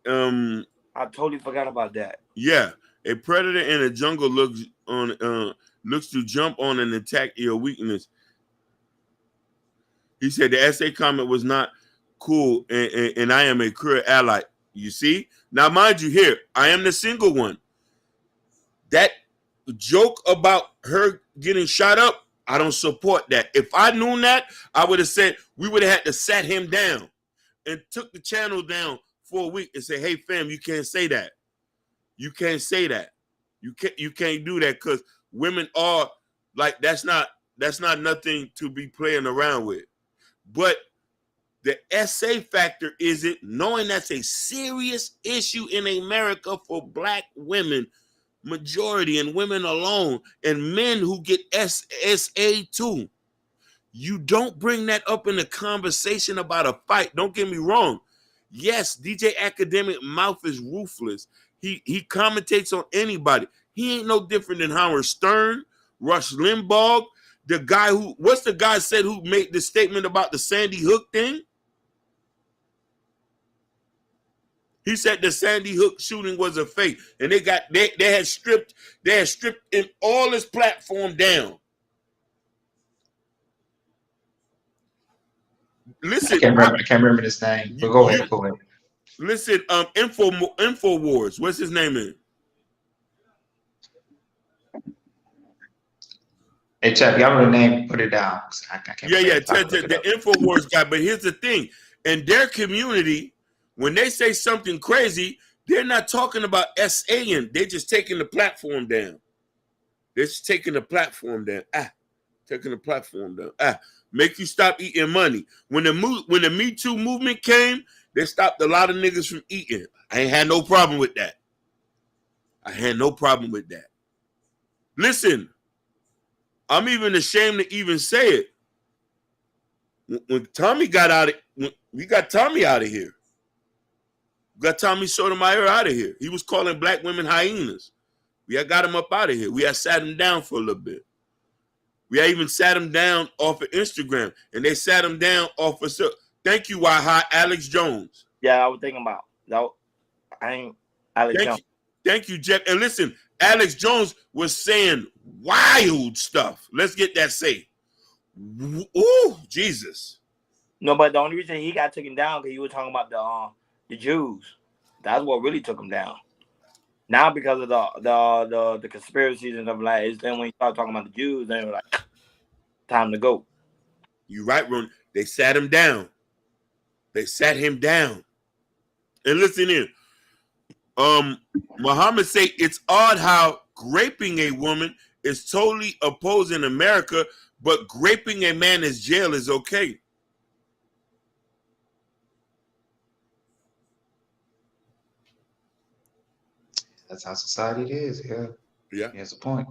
I totally forgot about that. Yeah, a predator in a jungle looks looks to jump on and attack your weakness. He said the SA comment was not cool, and I am a career ally. You see? Now, mind you, here, I am the single one. That joke about her getting shot up, I don't support that. If I knew that, I would have said we would have had to sat him down and took the channel down for a week and say, hey, fam, you can't say that. You can't say that. You can't do that because women are like that's not nothing to be playing around with. But the SA factor is it knowing that's a serious issue in America for black women, majority, and women alone, and men who get SA too. You don't bring that up in a conversation about a fight. Don't get me wrong. Yes, DJ Akademiks mouth is ruthless. He commentates on anybody. He ain't no different than Howard Stern, Rush Limbaugh, the guy what's the guy said who made the statement about the Sandy Hook thing? He said the Sandy Hook shooting was a fake, and they had stripped him all his platform down. Listen, I can't remember his name, but go ahead. Listen, Infowars, what's his name in? Hey, Chap, y'all know the name, put it down. I can't The Infowars guy. But here's the thing. In their community, when they say something crazy, they're not talking about SAing. They're just taking the platform down. They're just taking the platform down. Taking the platform down. Make you stop eating money. When the Me Too movement came, they stopped a lot of niggas from eating. I ain't had no problem with that. Listen, I'm even ashamed to even say it. When Tommy got out of, we got Tommy out of here. We got Tommy Sotomayor out of here. He was calling black women hyenas. We had got him up out of here. We had sat him down for a little bit. We had even sat him down off of Instagram, and they sat him down off of. Thank you, Waha, Alex Jones. Yeah, I was thinking about that. I ain't Alex Jones. Thank you, Jeff. And listen, Alex Jones was saying wild stuff. Let's get that say. Ooh, Jesus. No, but the only reason he got taken down because he was talking about the Jews. That's what really took him down. Now because of the conspiracies and stuff like that, it's then when he started talking about the Jews, they were like, time to go. You're right, Ron. They sat him down. They sat him down. And listen in. Muhammad say it's odd how graping a woman is totally opposed in America, but graping a man in jail is okay. That's how society is. Yeah. That's the point.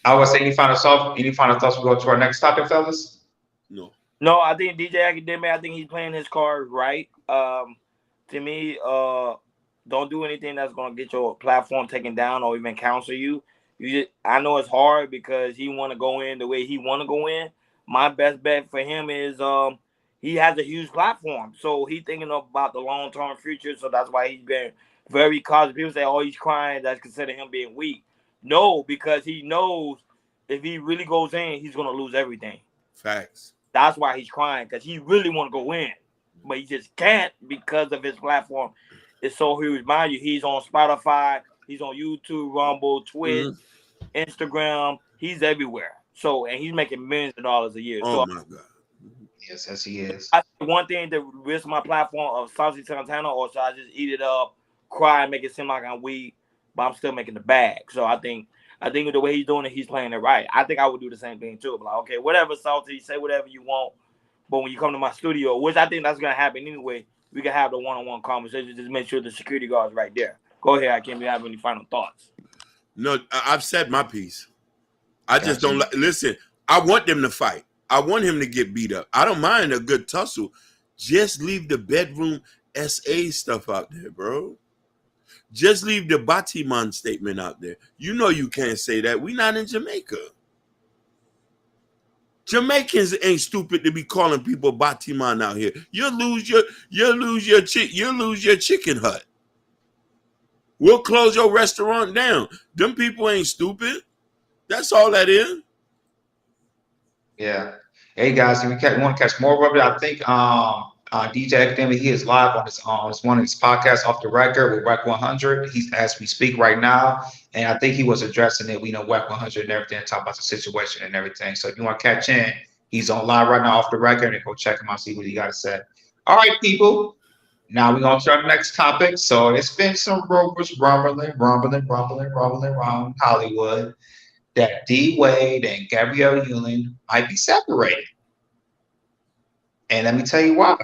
I would say any final thoughts? We go to our next topic, fellas. No, I think DJ Akademiks, I think he's playing his card right. To me, don't do anything that's gonna get your platform taken down or even counsel you. I know it's hard because he want to go in the way he want to go in. My best bet for him is he has a huge platform, so he's thinking about the long term future. So that's why he's been very cautious. People say, "Oh, he's crying." That's considered him being weak. No, because he knows if he really goes in, he's gonna lose everything. Facts. That's why he's crying, because he really want to go in, but he just can't because of his platform. It's so huge. Mind you, he's on Spotify, he's on YouTube, Rumble, Twitch, Instagram. He's everywhere. So, and he's making millions of dollars a year. Oh, my God. Yes, he is. I think one thing to risk my platform of Saucy Santana, or should I just eat it up, cry, and make it seem like I'm weak, but I'm still making the bag. So I think the way he's doing it, he's playing it right. I think I would do the same thing too. Like, okay, whatever, Saucy, say whatever you want. But when you come to my studio, which I think that's gonna happen anyway, we can have the one-on-one conversation. Just make sure the security guard's right there. Go ahead, I can't have any final thoughts. No, I've said my piece. I just don't listen. I want them to fight. I want him to get beat up. I don't mind a good tussle. Just leave the bedroom SA stuff out there, bro. Just leave the Batiman statement out there. You know you can't say that. We not in Jamaica. Jamaicans ain't stupid to be calling people Batiman out here. You'll lose your chicken hut. We'll close your restaurant down. Them people ain't stupid. That's all that is. Yeah. Hey guys, if you want to catch more of it, I think DJ Academy, he is live on his one of his podcasts off the record with Rec 100. He's as we speak right now, and I think he was addressing it. We know Rec 100 and everything, talk about the situation and everything. So if you want to catch in, he's on live right now off the record, and go check him out, see what he got to say. All right, people. Now we're gonna start the next topic. So it's been some rumors rumbling around Hollywood that D Wade and Gabrielle Union might be separated. And let me tell you why.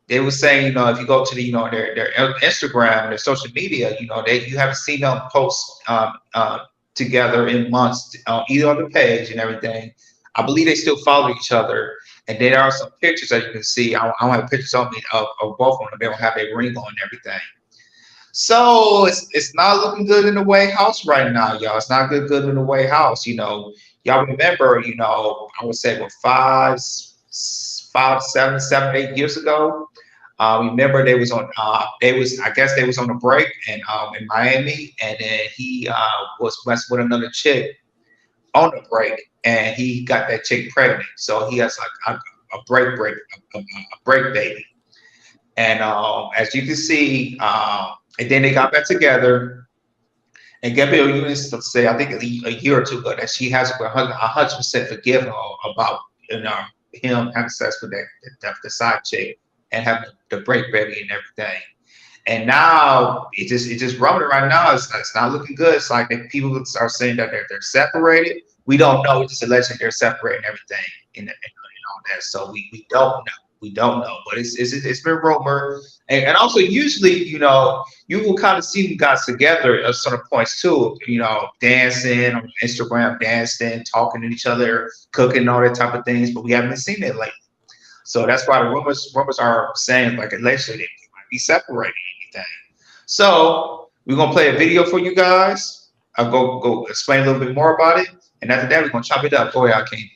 They were saying, if you go to the, their Instagram, their social media, you haven't seen them post together in months, either on the page and everything. I believe they still follow each other. And there are some pictures that you can see. I don't have pictures on me of both of them. They don't have their ring on and everything. So it's not looking good in the White House right now, y'all. It's not good in the White House. Y'all remember, I would say what 7, 8 years ago. Remember they was on I guess they was on a break and in Miami, and then he was messing with another chick on the break, and he got that chick pregnant. So he has like a break baby. And as you can see, and then they got back together. And Gabrielle used to say, I think a year or two ago, that she has 100% forgiven about him having sex with the side chick and having the break baby and everything. And now it just rumbling right now. It's not looking good. It's like people are saying that they're separated. We don't know. It's just alleged they're separating everything and all that. So we don't know. We don't know, but it's been rumored, and also usually you will kind of see you guys together at certain points too. Dancing on Instagram, dancing, talking to each other, cooking, all that type of things. But we haven't seen it lately, so that's why the rumors are saying like allegedly they might be separating anything. So we're gonna play a video for you guys. I'll go explain a little bit more about it, and after that we're gonna chop it up. Go ahead, Akeem.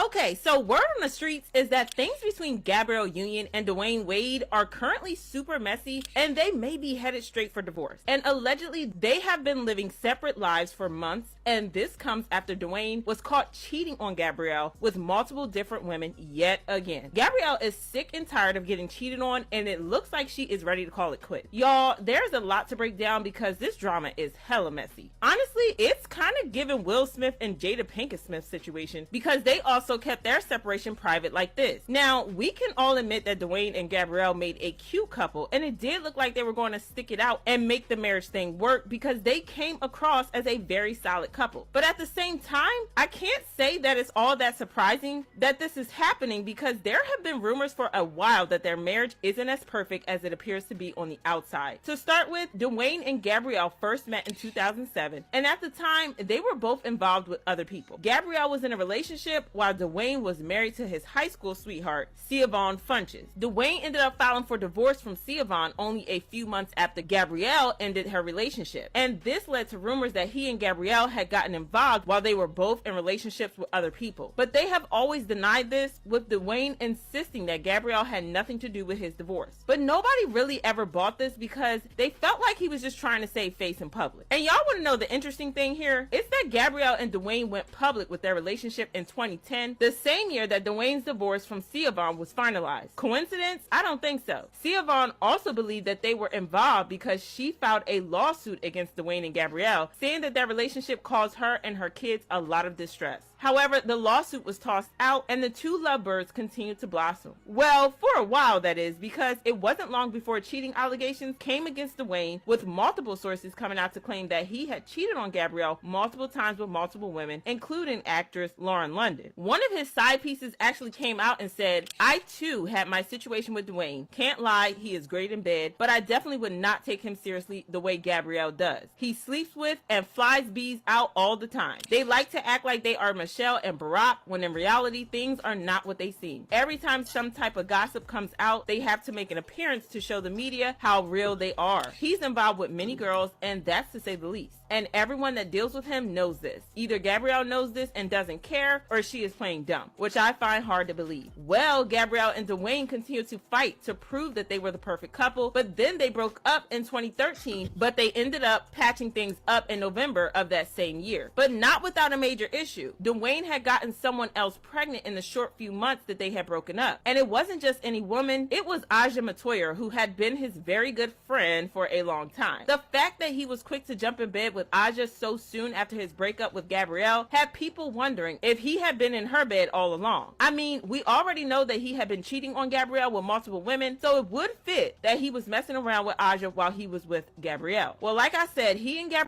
Okay, so word on the streets is that things between Gabrielle Union and Dwayne Wade are currently super messy, and they may be headed straight for divorce. And allegedly, they have been living separate lives for months, and this comes after Dwayne was caught cheating on Gabrielle with multiple different women yet again. Gabrielle is sick and tired of getting cheated on, and it looks like she is ready to call it quits. Y'all, there's a lot to break down because this drama is hella messy. Honestly, it's kind of giving Will Smith and Jada Pinkett Smith situation, because they also kept their separation private like this. Now, we can all admit that Dwayne and Gabrielle made a cute couple, and it did look like they were going to stick it out and make the marriage thing work because they came across as a very solid couple. But at the same time, I can't say that it's all that surprising that this is happening, because there have been rumors for a while that their marriage isn't as perfect as it appears to be on the outside. To start with, Dwayne and Gabrielle first met in 2007, and at the time, they were both involved with other people. Gabrielle was in a relationship while Dwayne was married to his high school sweetheart, Siobhan Funches. Dwayne ended up filing for divorce from Siobhan only a few months after Gabrielle ended her relationship. And this led to rumors that he and Gabrielle had gotten involved while they were both in relationships with other people. But they have always denied this, with Dwayne insisting that Gabrielle had nothing to do with his divorce. But nobody really ever bought this because they felt like he was just trying to save face in public. And y'all want to know the interesting thing here? It's that Gabrielle and Dwayne went public with their relationship in 2010, the same year that Dwayne's divorce from Siobhan was finalized. Coincidence? I don't think so. Siobhan also believed that they were involved because she filed a lawsuit against Dwayne and Gabrielle, saying that their relationship caused her and her kids a lot of distress. However, the lawsuit was tossed out and the two lovebirds continued to blossom. Well, for a while that is, because it wasn't long before cheating allegations came against Dwayne, with multiple sources coming out to claim that he had cheated on Gabrielle multiple times with multiple women, including actress Lauren London. One of his side pieces actually came out and said, "I too had my situation with Dwayne. Can't lie, he is great in bed, but I definitely would not take him seriously the way Gabrielle does. He sleeps with and flies bees out all the time. They like to act like they are Michelle and Barack, when in reality, things are not what they seem. Every time some type of gossip comes out, they have to make an appearance to show the media how real they are. He's involved with many girls, and that's to say the least. and everyone that deals with him knows this. Either Gabrielle knows this and doesn't care, or she is playing dumb, which I find hard to believe. Well, Gabrielle and Dwayne continued to fight to prove that they were the perfect couple, but then they broke up in 2013, but they ended up patching things up in November of that same year. But not without a major issue. Dwayne had gotten someone else pregnant in the short few months that they had broken up. And it wasn't just any woman, it was Aja Matoyer, who had been his very good friend for a long time. The fact that he was quick to jump in bed with Aja so soon after his breakup with Gabrielle had people wondering if he had been in her bed all along. I mean, we already know that he had been cheating on Gabrielle with multiple women, so it would fit that he was messing around with Aja while he was with Gabrielle. Well, like I said, he and Gabrielle.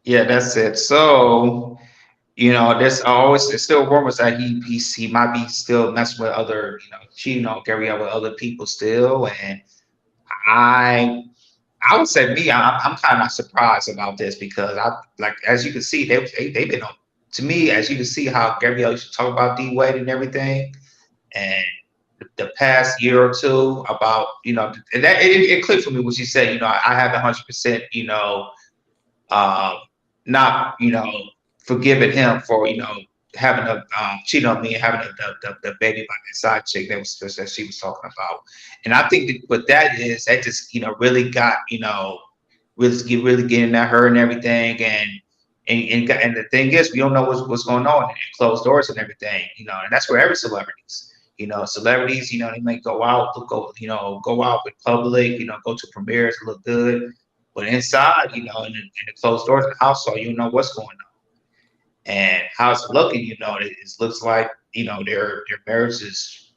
Yeah, that's it. So, there's still rumors that he might be still messing with other, cheating on Gabrielle with other people still. And I I would say me, I'm kind of not surprised about this because as you can see, they've been on, to me, as you can see how Gabriel used to talk about D Wade and everything, and the past year or two about, and that it clicked for me when she said, I have 100%, um, not, forgiving him for, having a cheating on me and having the baby by that side chick that she was talking about. And I think that what that is, that just, really got, really getting at her and everything. And the thing is, we don't know what's going on in closed doors and everything, and that's where every celebrities, celebrities, they may go out, go out with public, go to premieres, look good, but inside, in the closed doors of the household, you don't know what's going on. And how it's looking, it looks like, their marriage is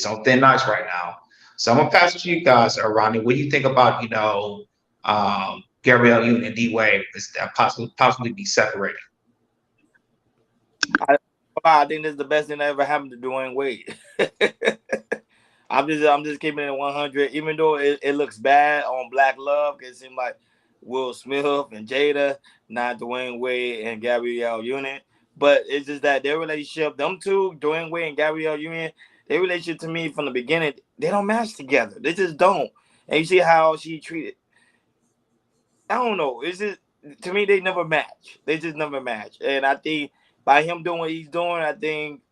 on thin ice right now. So I'm gonna pass it to you guys, Ronnie. What do you think about, Gabrielle Union and D Wade is possibly be separated? I think this is the best thing that ever happened to Dwayne Wade. I'm just keeping it 100. Even though it looks bad on Black Love, it seems like Will Smith and Jada, not Dwayne Wade and Gabrielle Union. But it's just that their relationship, them two, Dwayne Wade and Gabrielle Union, their relationship to me from the beginning, they don't match together. They just don't. And you see how she treated. I don't know. It's just, to me, they never match. They just never match. And I think by him doing what he's doing, I think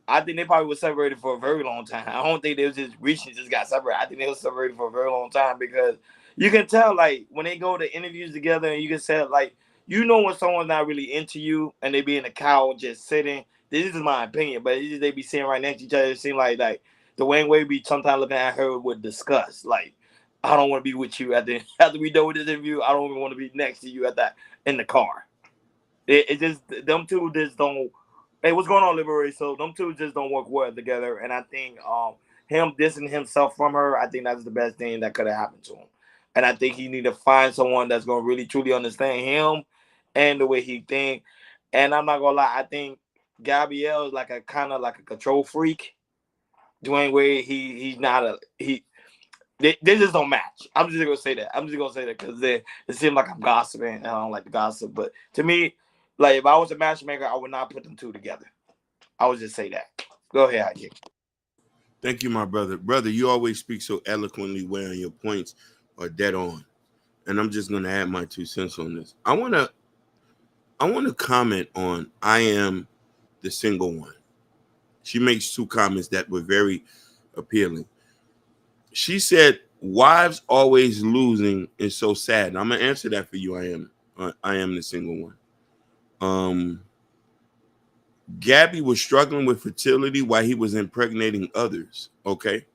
they probably were separated for a very long time. I don't think they was just recently just got separated. I think they were separated for a very long time because you can tell, like, when they go to interviews together and you can say, like, when someone's not really into you and they be in the couch just sitting. This is my opinion, but it's just they be sitting right next to each other. It seems like Dwayne Wade be sometimes looking at her with disgust. Like, I don't want to be with you after we done with this interview. I don't even want to be next to you in the car. It just, them two just don't. Hey, what's going on, Liberty? So them two just don't work well together. And I think him dissing himself from her, I think that's the best thing that could have happened to him. And I think he need to find someone that's gonna really truly understand him and the way he think. And I'm not gonna lie, I think Gabrielle is like a kind of like a control freak. Dwayne Wade, he's not they just don't match. I'm just gonna say that because it seems like I'm gossiping and I don't like the gossip. But to me, like, if I was a matchmaker, I would not put them two together. I would just say that. Go ahead, Hakeem. Thank you, my brother. Brother, you always speak so eloquently well, and your points are dead on. And I'm just gonna add my 2 cents on this. I wanna comment on I Am the Single One. She makes 2 comments that were very appealing. She said, "Wives always losing is so sad." And I'm gonna answer that for you. I am the single one. Gabby was struggling with fertility while he was impregnating others. Okay.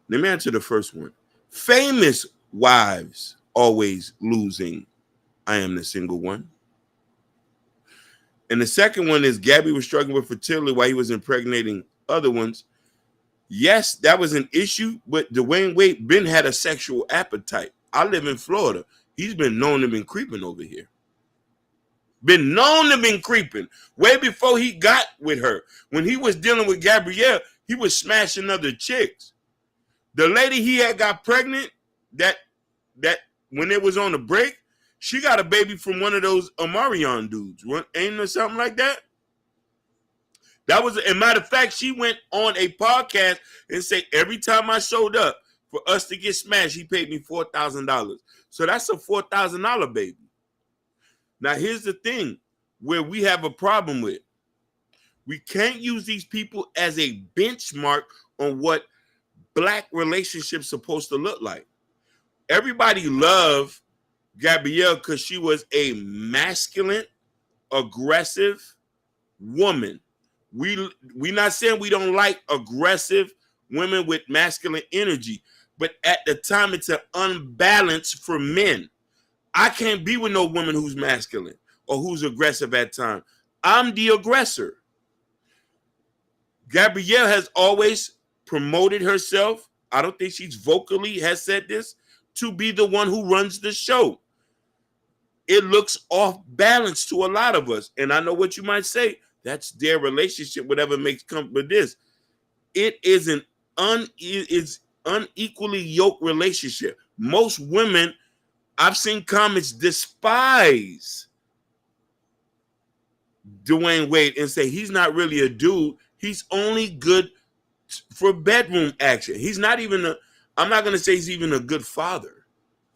Let me answer the first one. Famous wives always losing. I am the single one. And the second one is Gabby was struggling with fertility while he was impregnating other ones. Yes, that was an issue, but Dwayne Wade been had a sexual appetite. I live in Florida. He's been known to been creeping over here. Been known to been creeping way before he got with her. When he was dealing with Gabrielle, he was smashing other chicks. The lady he had got pregnant, that when it was on the break, she got a baby from one of those Omarion dudes. Ain't there something like that? That was, a matter of fact, she went on a podcast and said every time I showed up for us to get smashed, he paid me $4,000. So that's a $4,000 baby. Now here's the thing where we have a problem with. We can't use these people as a benchmark on what black relationships supposed to look like. Everybody loved Gabrielle because she was a masculine, aggressive woman. We not saying we don't like aggressive women with masculine energy, but at the time it's an unbalance for men. I can't be with no woman who's masculine or who's aggressive at times. I'm the aggressor. Gabrielle has always promoted herself. I don't think she's vocally has said this, to be the one who runs the show. It looks off balance to a lot of us. And I know what you might say. That's their relationship, whatever makes come with this. It is an unequally yoked relationship. Most women, I've seen comments despise Dwayne Wade and say he's not really a dude. He's only good for bedroom action. He's not even I'm not going to say he's even a good father.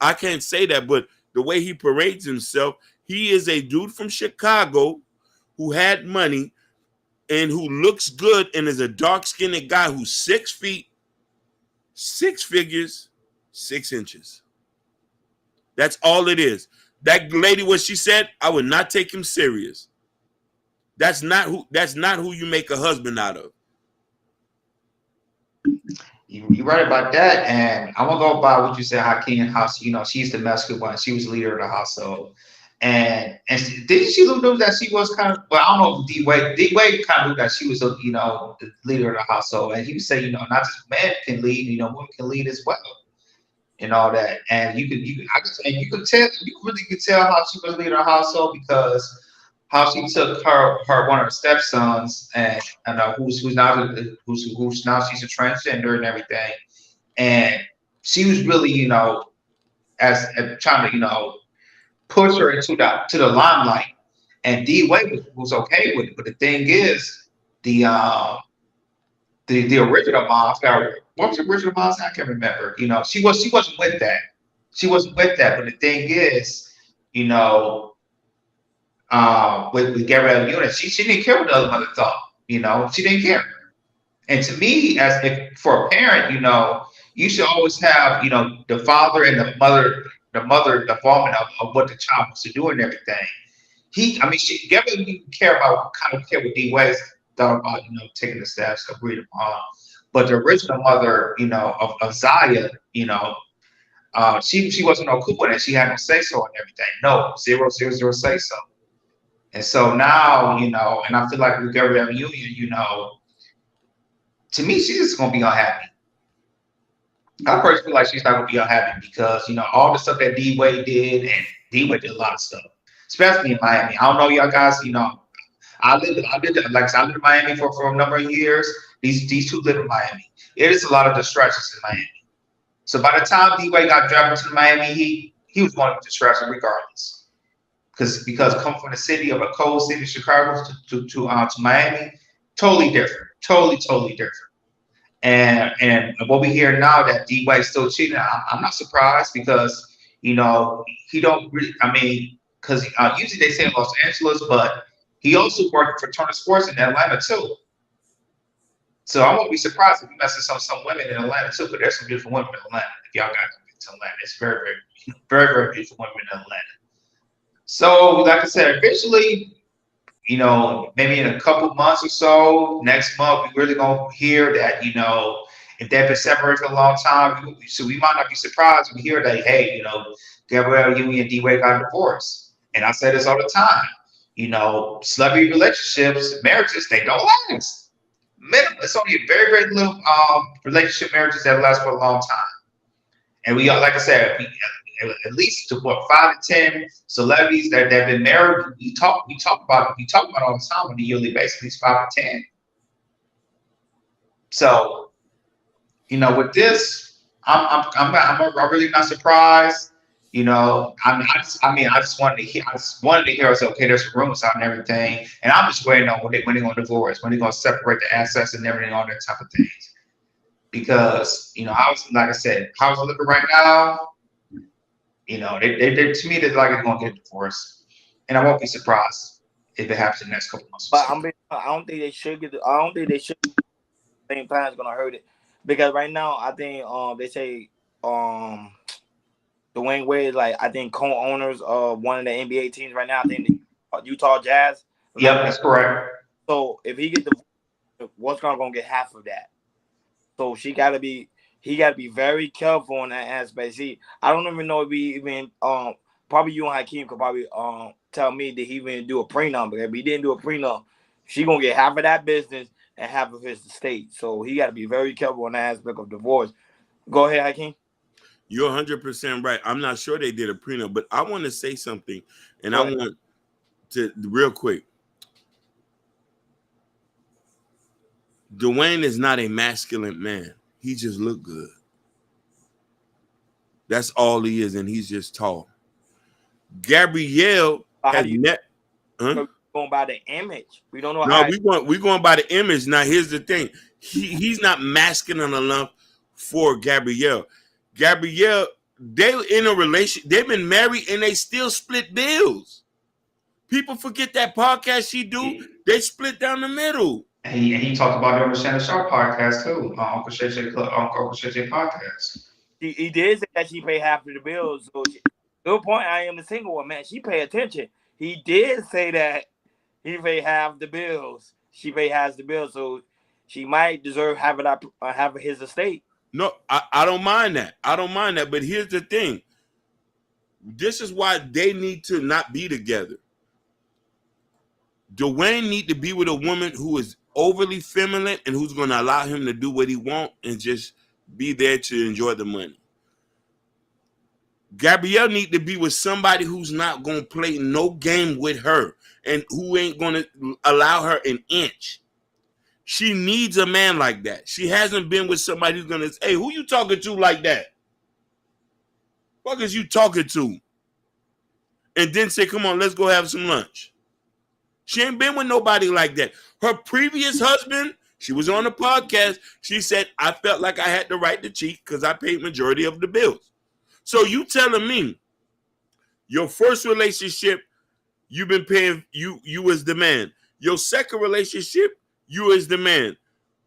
I can't say that, but the way he parades himself, he is a dude from Chicago who had money and who looks good and is a dark-skinned guy who's 6 feet, 6 figures, 6 inches. That's all it is. That lady, what she said, I would not take him serious. That's not who you make a husband out of. You're right about that, and I want to go by what you said, Hakeem House. You know, she's the masculine one. She was the leader of the household, and didn't she know that she was kind of? Well, I don't know. D Wade kind of knew that she was, the leader of the household, and he would say, not just men can lead, women can lead as well, and all that. And you could tell, you really could tell how she was leader of the household because how she took her one of her stepsons and who's now she's a transgender and everything, and she was really as trying to push her into the limelight, and D Wade was okay with it. But the thing is, the original mom, what was the original mom? I can't remember. She wasn't with that. She wasn't with that. But the thing is, with Gabriel unit, she didn't care what the other mother thought. She didn't care. And to me, for a parent, you should always have the father and the mother involvement of what the child wants to do and everything. Gabriel didn't care about what D West thought about taking the steps agreed upon. But the original mother, of Zaya, she wasn't no cool with it. She had no say so and everything. No, 000 say so. And so now, and I feel like with Gabrielle Union, to me, she's just gonna be unhappy. I personally feel like she's not gonna be unhappy because all the stuff that D Wade did, and D Wade did a lot of stuff, especially in Miami. I don't know y'all guys, I lived in Miami for a number of years. These two live in Miami. It is a lot of distractions in Miami. So by the time D Wade got drafted to Miami, he was going to distraction regardless. Because come from the city of a cold city, Chicago, to Miami, totally different, totally different. And what we hear now that D Wade's still cheating, I'm not surprised because he don't really. Because usually they say in Los Angeles, but he also worked for Turner Sports in Atlanta too. So I won't be surprised if he messes up some women in Atlanta too. But there's some beautiful women in Atlanta. If y'all got to Atlanta, it's very, very, very, very beautiful women in Atlanta. So, like I said, eventually, maybe in a couple months or so, next month, we're really going to hear that, if they've been separated for a long time, so we might not be surprised when we hear that, hey, Gabrielle Union and D Wade got divorced. And I say this all the time, celebrity relationships, marriages, they don't last. It's only a very, very little relationship marriages that last for a long time. And we, like I said, at least to 5 to 10 celebrities that have been married. We talk about all the time on a yearly basis. At least 5 to 10. So, with this, I'm really not surprised. I just wanted to hear. I just wanted to hear. I said, okay, there's rumors out and everything, and I'm just waiting on when they gonna divorce, when they gonna separate the assets and everything, all that type of things. Because I was like I said, how it's looking right now, they to me they're like gonna get divorced, and I won't be surprised if it happens in the next couple months or But so. I don't think they should get. I don't think they should. At the same time, it's gonna hurt it because right now I think they say um Dwayne Wade, like I think co-owners of one of the NBA teams right now. I think the Utah Jazz. Yep, Remember? that's correct. So if he get the, what's gonna get half of that? So he gotta be very careful on that aspect. See, I don't even know if he even probably you and Hakeem could probably tell me that he even do a prenup. But if he didn't do a prenup, she gonna get half of that business and half of his estate. So he gotta be very careful on that aspect of divorce. Go ahead, Hakeem. You're 100% right. I'm not sure they did a prenup, but I want to say something, and Go I ahead. want to real quick. Dwayne is not a masculine man. He just look good. That's all he is, and he's just tall. Gabrielle How has do you met. Huh? going by the image? We don't know No, how. we going by the image. Now, here's the thing. He's not masculine enough for Gabrielle. Gabrielle, they in a relation. They've been married and they still split bills. People forget that podcast she do. They split down the middle. And he talked about it on the Shannon Sharp podcast too, Uncle Shay Shay podcast. He did say that she paid half of the bills. So good point. I am the single one, man. She pay attention. He did say that he paid half the bills. She paid half the bills, so she might deserve half of his estate. No, I don't mind that. I don't mind that. But here's the thing. This is why they need to not be together. Dwayne need to be with a woman who is overly feminine and who's going to allow him to do what he wants and just be there to enjoy the money. Gabrielle need to be with somebody who's not going to play no game with her and who ain't going to allow her an inch. She needs a man like that. She hasn't been with somebody who's going to say, hey, who you talking to like that? What is you talking to? And then say, come on, let's go have some lunch. She ain't been with nobody like that. Her previous husband, she was on the podcast. She said, I felt like I had the right to cheat because I paid majority of the bills. So you telling me your first relationship, you've been paying, you as the man. Your second relationship, you as the man.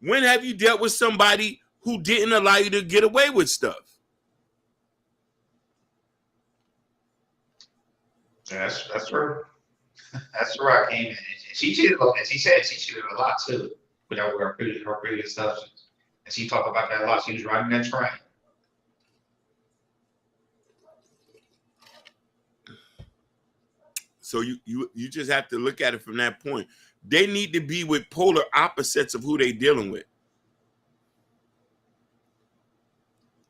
When have you dealt with somebody who didn't allow you to get away with stuff? That's true. That's right. Came in. And she cheated. As she said, she cheated a lot too with her previous husbands. And she talked about that a lot. She was riding that train. So you just have to look at it from that point. They need to be with polar opposites of who they dealing with.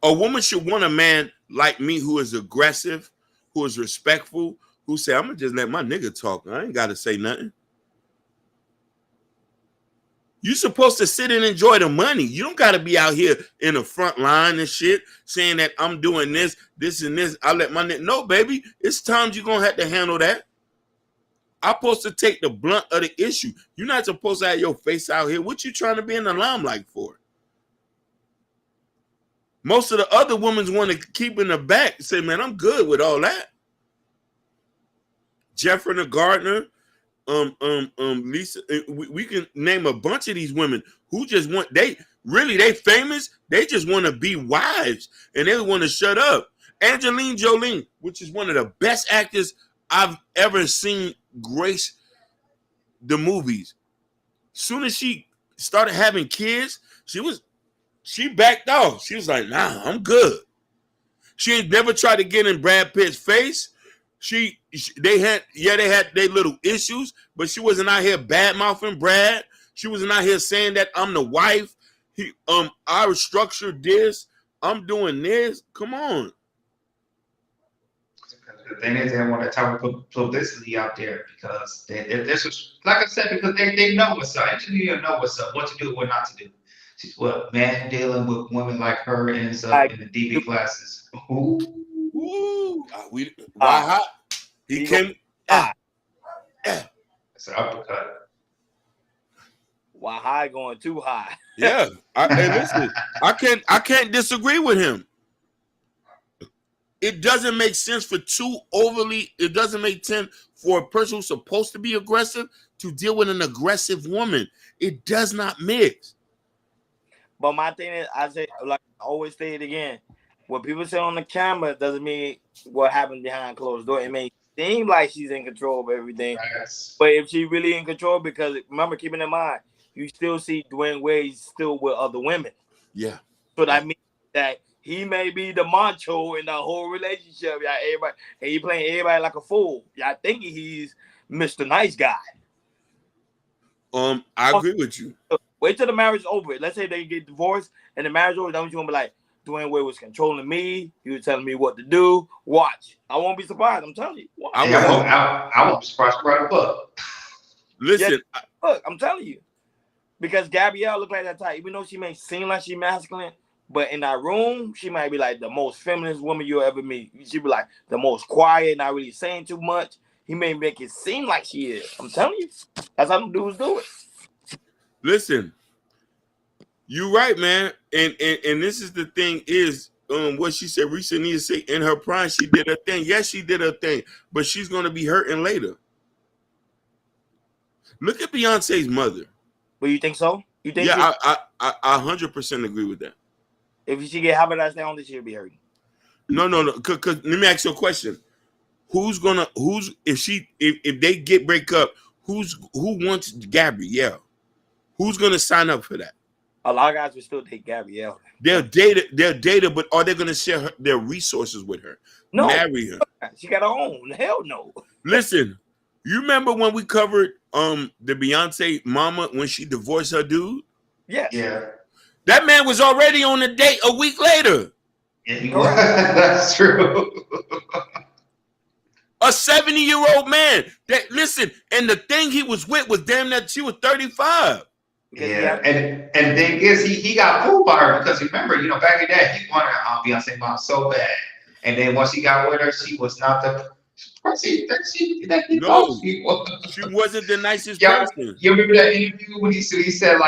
A woman should want a man like me who is aggressive, who is respectful, who say, I'm gonna just let my nigga talk. I ain't gotta say nothing. You're supposed to sit and enjoy the money. You don't gotta be out here in the front line and shit saying that I'm doing this, this, and this. I let my nigga. No, baby, it's times you're gonna have to handle that. I'm supposed to take the blunt of the issue. You're not supposed to have your face out here. What you trying to be in the limelight for? Most of the other women want to keep in the back and say, man, I'm good with all that. Jeffrey Gardner, Lisa, we can name a bunch of these women who just want, they famous. They just want to be wives and they want to shut up. Angelina Jolie, which is one of the best actors I've ever seen grace the movies. Soon as she started having kids, she backed off. She was like, nah, I'm good. She ain't never tried to get in Brad Pitt's face. They had their little issues, but she wasn't out here bad mouthing Brad. She wasn't out here saying that I'm the wife. I restructured this. I'm doing this. Come on. The thing is, they don't want that type of publicity out there because this was, like I said, because they know what's up. Engineers know what's up, what to do, what not to do. What man dealing with women like her ends up in the DB classes. Ooh. Why hot? He came. It's an uppercut. Why high going too high? Yeah. And listen, I can't disagree with him. It doesn't make sense for it doesn't make sense for a person who's supposed to be aggressive to deal with an aggressive woman. It does not mix. But my thing is, I always say it again. What people say on the camera doesn't mean what happens behind closed door. It may seem like she's in control of everything. Yes. But if she really in control, because remember, keeping in mind, you still see Dwayne Wade still with other women. Yeah. So that means that he may be the macho in the whole relationship. Y'all, everybody, and he playing everybody like a fool. Y'all thinking he's Mr. Nice Guy. I agree with you. Wait till the marriage is over. Let's say they get divorced and the marriage over. Then you're gonna be like, Dwayne Wade was controlling me. He was telling me what to do. Watch. I won't be surprised. I'm telling you. I won't be surprised right above. Listen, look, I'm telling you. Because Gabrielle look like that type. Even though she may seem like she's masculine, but in that room, she might be like the most feminist woman you'll ever meet. She be like the most quiet, not really saying too much. He may make it seem like she is. I'm telling you. That's how them dudes do it. Listen, you're right, man. And this is the thing is what she said recently is say in her prime, she did her thing. Yes, she did her thing, but she's gonna be hurting later. Look at Beyonce's mother. Well, you think so? You think? Yeah, I 100% agree with that. If she get half of that down, she'll be hurting. No. Cause let me ask you a question. If they break up, who wants Gabrielle? Who's gonna sign up for that? A lot of guys will still take Gabrielle. They'll date her, but are they gonna share their resources with her? No. Marry her. She got her own. Hell no. Listen, you remember when we covered the Beyonce mama when she divorced her dude? Yes. Yeah. That man was already on a date a week later. Yeah, he was. That's true. A 70-year-old man. And the thing he was with was damn that she was 35. Yeah, and the thing is, he got fooled by her because remember, back in that he wanted Beyonce mom so bad, and then once he got with her, she was not the person that he she wasn't the nicest person. person. You remember that interview when he said he's not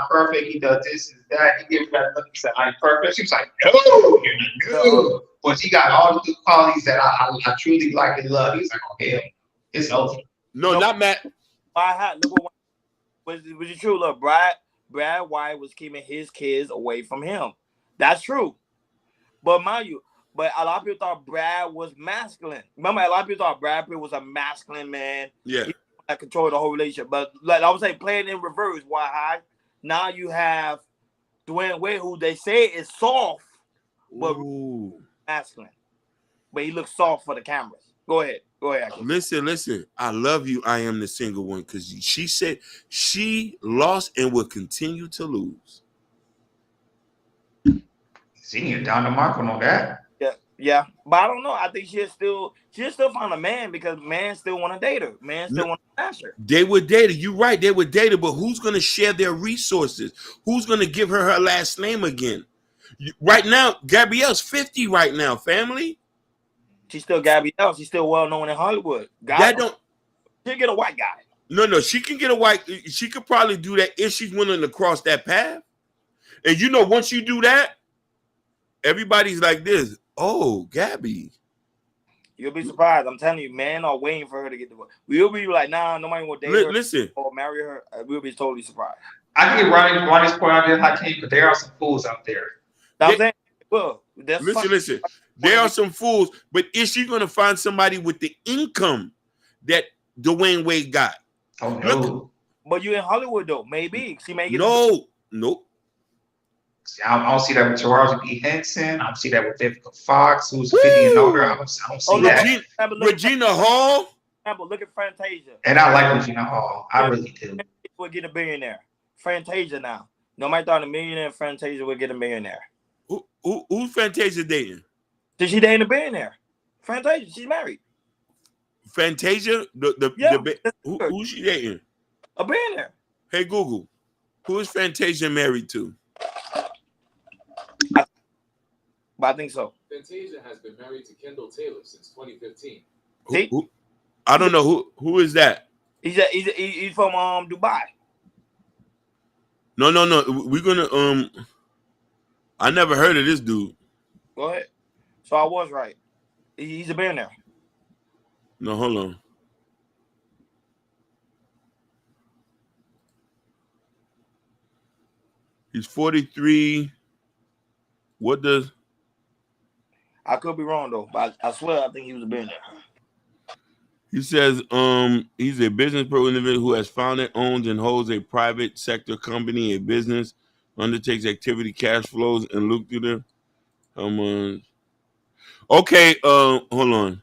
perfect, he does this and that. He gave her that look. He said I'm perfect. She was like, no. But he got all the good qualities that I truly like and love. He's like, oh hell, it's over. No, not Matt. Was it true? Look, Brad White was keeping his kids away from him. That's true. But mind you, a lot of people thought Brad was masculine. Remember, a lot of people thought Brad Pitt was a masculine man. Yeah. He controlled the whole relationship. But like I was saying, playing in reverse, why? Now you have Dwayne Wade, who they say is soft, but masculine. But he looks soft for the cameras. Go ahead. Listen. I love you. I am the single one because she said she lost and will continue to lose. Senior down the mark on that. Yeah. But I don't know. I think she'll still find a man because man still want to date her. Man still want to smash her. They would date her. You're right. They would date her, but who's going to share their resources? Who's going to give her last name again? Right now, Gabrielle's 50 right now, family. She's still Gabrielle. She's still well known in Hollywood. She'll get a white guy. No. She can get a white. She could probably do that if she's willing to cross that path. And once you do that, everybody's like this. Oh, Gabby. You'll be surprised. I'm telling you, men are waiting for her to get divorced. We'll be like, nah, nobody will date her. Listen. Or marry her. We'll be totally surprised. I think Ronnie's point out there, Hakeem, but there are some fools out there. Listen. There are some fools, but is she going to find somebody with the income that Dwayne Wade got? Oh, no. But you in Hollywood, though. Maybe. She may get Nope. I don't see that with Taraji P. Henson. I don't see that with Vivica Fox, who's 50 and older. I don't see that. Regina Hall. Look at Fantasia. And I like Regina Hall. I really do. We'll get a billionaire. Fantasia now. Nobody thought a millionaire Fantasia would get a millionaire. Who's Fantasia dating? Did she date a billionaire? Fantasia, she's married. Fantasia? Who's she dating? A billionaire. Hey, Google. Who is Fantasia married to? but I think so. Fantasia has been married to Kendall Taylor since 2015. I don't know who is that. He's from Dubai. No. We're gonna I never heard of this dude. Go ahead. So I was right. He's a billionaire. No, hold on. He's 43. What does? I could be wrong though, but I swear I think he was a billionaire. He says he's a business pro individual who has founded, owns, and holds a private sector company, a business, undertakes activity, cash flows, and look through them. How much? Okay, hold on.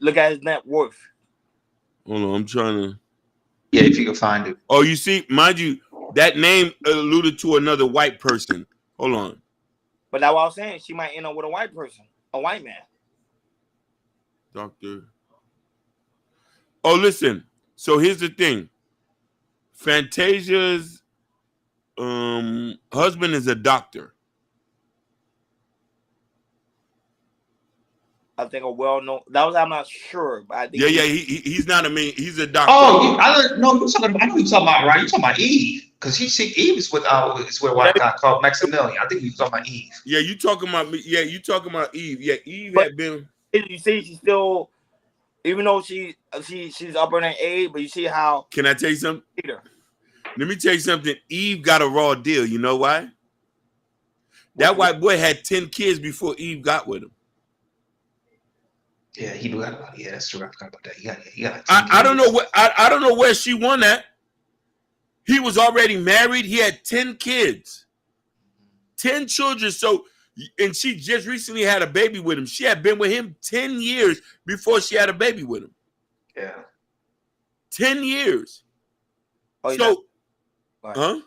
Look at his net worth. Hold on, I'm trying to. Yeah, if you can find it. Oh, you see, mind you, that name alluded to another white person. Hold on. But that's what I was saying. She might end up with a white person, a white man. Doctor. Oh, listen. So here's the thing. Fantasia's husband is a doctor. I think a well-known. That was I'm not sure, but I think. Yeah. He's not a man. He's a doctor. Oh, I don't know. I know you're talking about, right? You're talking about Eve, because Eve is with a white guy called Maximilian. I think you're talking about Eve. Yeah, you talking about me? Yeah, you talking about Eve? Yeah, Eve But had been. you see, she's still, even though she's up in her age, but you see how. Can I tell you something? Let me tell you something. Eve got a raw deal. You know why? That white boy had 10 kids before Eve got with him. Yeah, he do got about. Yeah, that's true. I forgot about that. He got like I don't know what I don't know where she won that. He was already married. He had 10 kids, 10 children. So, and she just recently had a baby with him. She had been with him 10 years before she had a baby with him. Yeah, 10 years. Oh, so, huh?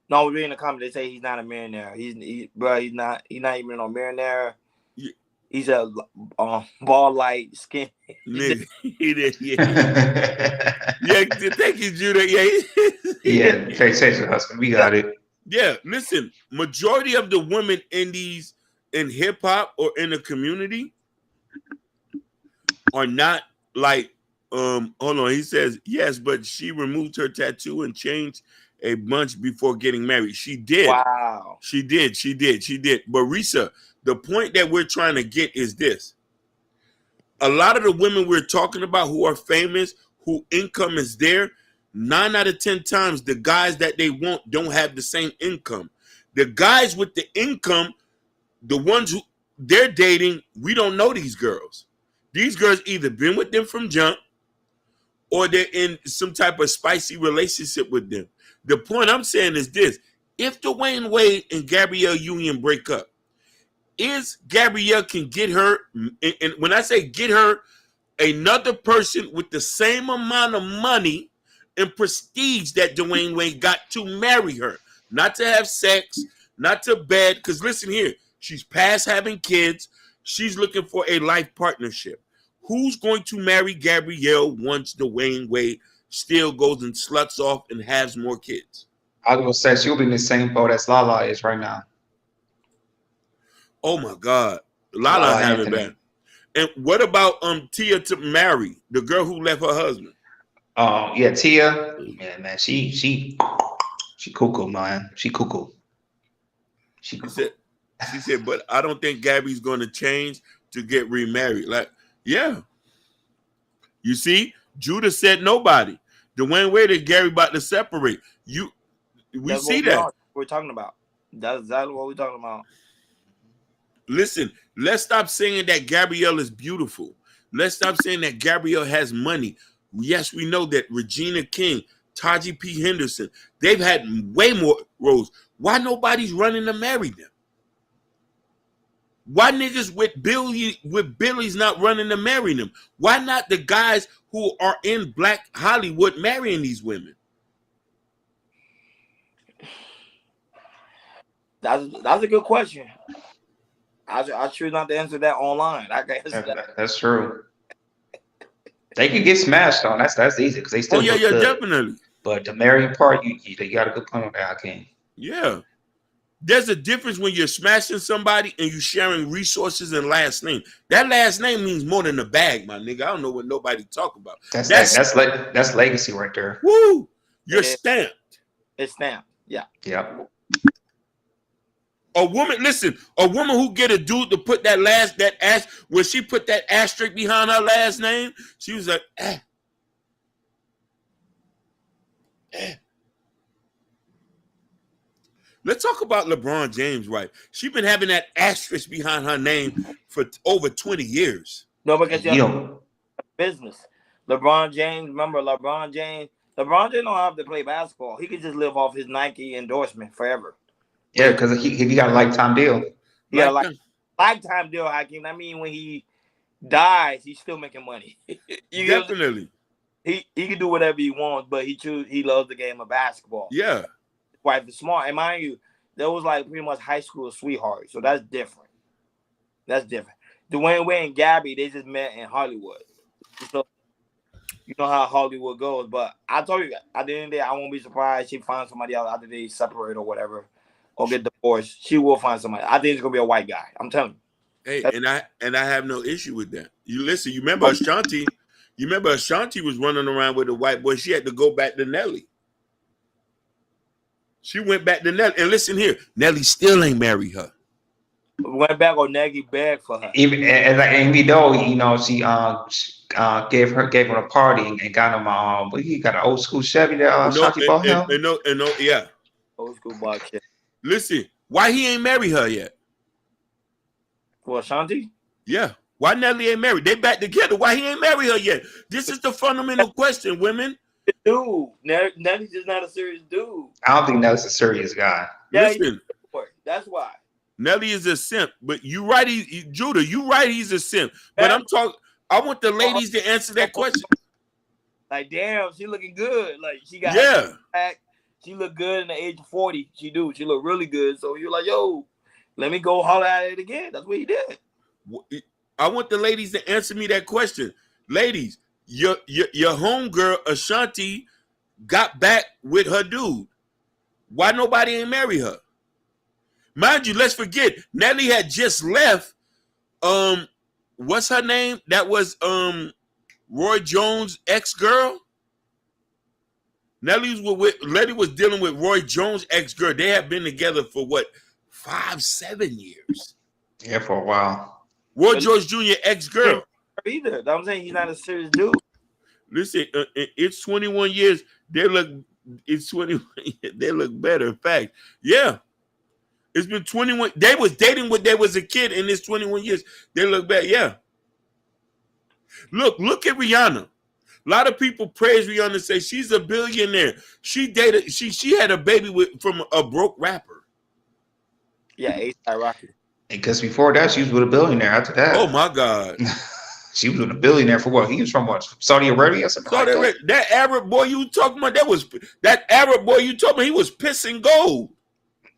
No, we're reading the comment. They say he's not a millionaire. He's not even a millionaire. Yeah. He's a ball light skin. Nigga, he did, yeah. Yeah, thank you, Judah. Yeah, yeah. Fantasia husband, we got it. Yeah, listen. Majority of the women in hip hop or in the community are not like. Hold on. He says yes, but she removed her tattoo and changed a bunch before getting married. She did. Wow. She did. But Risa, the point that we're trying to get is this. A lot of the women we're talking about who are famous, who income is there, 9 out of 10 times the guys that they want don't have the same income. The guys with the income, the ones who they're dating, we don't know these girls. These girls either been with them from jump or they're in some type of spicy relationship with them. The point I'm saying is this. If Dwayne Wade and Gabrielle Union break up, is Gabrielle can get her, and when I say get her, another person with the same amount of money and prestige that Dwayne Wade got to marry her. Not to have sex, not to bed, because listen here, she's past having kids. She's looking for a life partnership. Who's going to marry Gabrielle once Dwayne Wade still goes and sluts off and has more kids? I was gonna say she'll be in the same boat as Lala is right now. Oh my God, Lala's having bad. And what about Tia to marry the girl who left her husband? Yeah, Tia. Man, she cuckoo, man. She cuckoo. She said, but I don't think Gabby's going to change to get remarried. Like, yeah. You see, Judah said nobody. Dwayne Wade and Gary about to separate. We see that. We're talking about. That's exactly what we're talking about. Listen, let's stop saying that Gabrielle is beautiful. Let's stop saying that Gabrielle has money. Yes, we know that Regina King, Taji P. Henderson, they've had way more roles. Why nobody's running to marry them? Why niggas with Billy's not running to marry them? Why not the guys who are in Black Hollywood marrying these women? That's a good question. I choose not to answer that online. I can answer that. That's true. They can get smashed on. That's easy because they still. Oh yeah, good. Definitely. But the marrying part, you got a good point on that, King. Yeah. There's a difference when you're smashing somebody and you sharing resources and last name. That last name means more than the bag, my nigga. I don't know what nobody talk about. That's legacy right there. Woo! You're It is. stamped. It's stamped. Yeah. Yep. A woman, listen, a woman who get a dude to put when she put that asterisk behind her last name, she was like, eh. Let's talk about LeBron James' wife. She's been having that asterisk behind her name for over 20 years. No, because You know, business. LeBron James, remember LeBron James? LeBron James don't have to play basketball. He could just live off his Nike endorsement forever. yeah, because he got a lifetime deal. He got a lifetime deal, Hakeem. I mean, when he dies, he's still making money. Definitely. He can do whatever he wants, but he loves the game of basketball. Yeah. His wife is smart. And mind you, that was like pretty much high school sweetheart. So that's different. That's different. Dwayne Wade and Gabby, they just met in Hollywood. So you know how Hollywood goes. But I told you, at the end of the day, I won't be surprised she finds somebody else after they separate or whatever, or get divorced. She will find somebody. I think it's gonna be a white guy. I'm telling you. Hey, and I have no issue with that. You listen, you remember Ashanti? You remember Ashanti was running around with a white boy. She had to go back to Nelly. She went back to Nelly. And listen here, Nelly still ain't married her. Went back or Nagy begged for her. Even though she gave him a party and got him but he got an old school Chevy that Ashanti bought him. Yeah. Old school box shit. Listen, why he ain't married her yet? For Ashanti? Yeah. Why Nelly ain't married? They back together. Why he ain't married her yet? This is the fundamental question, women. Dude, Nelly's just not a serious dude. I don't think Nelly's a serious guy. Yeah, listen, that's why. Nelly is a simp, but you right, Judah, you right, he's a simp. But I'm talking. I want the ladies to answer that question. Like, damn, she looking good. Like, she got back. She look good in the age of 40. She look really good. So you're like, yo, let me go holler at it again. That's what he did. I want the ladies to answer me that question. Ladies, your homegirl Ashanti got back with her dude. Why nobody ain't marry her? Mind you, let's forget, Nelly had just left. What's her name? That was Roy Jones' ex-girl. Nelly was dealing with Roy Jones' ex-girl. They have been together for what, 5-7 years? Yeah, for a while. Roy George Jr. ex-girl. Either. I'm saying he's not a serious dude. Listen, it's 21 years. They look better. In fact, yeah. It's been 21. They was dating when they was a kid, and it's 21 years. They look better. Yeah. Look at Rihanna. A lot of people praise Rihanna and say she's a billionaire. She had a baby from a broke rapper. Yeah, A$AP Rocky. Because before that, she was with a billionaire. After that, oh my God, she was with a billionaire for what? He was from what? Saudi Arabia or something. That Arab boy you talking about? That Arab boy you talking about? He was pissing gold.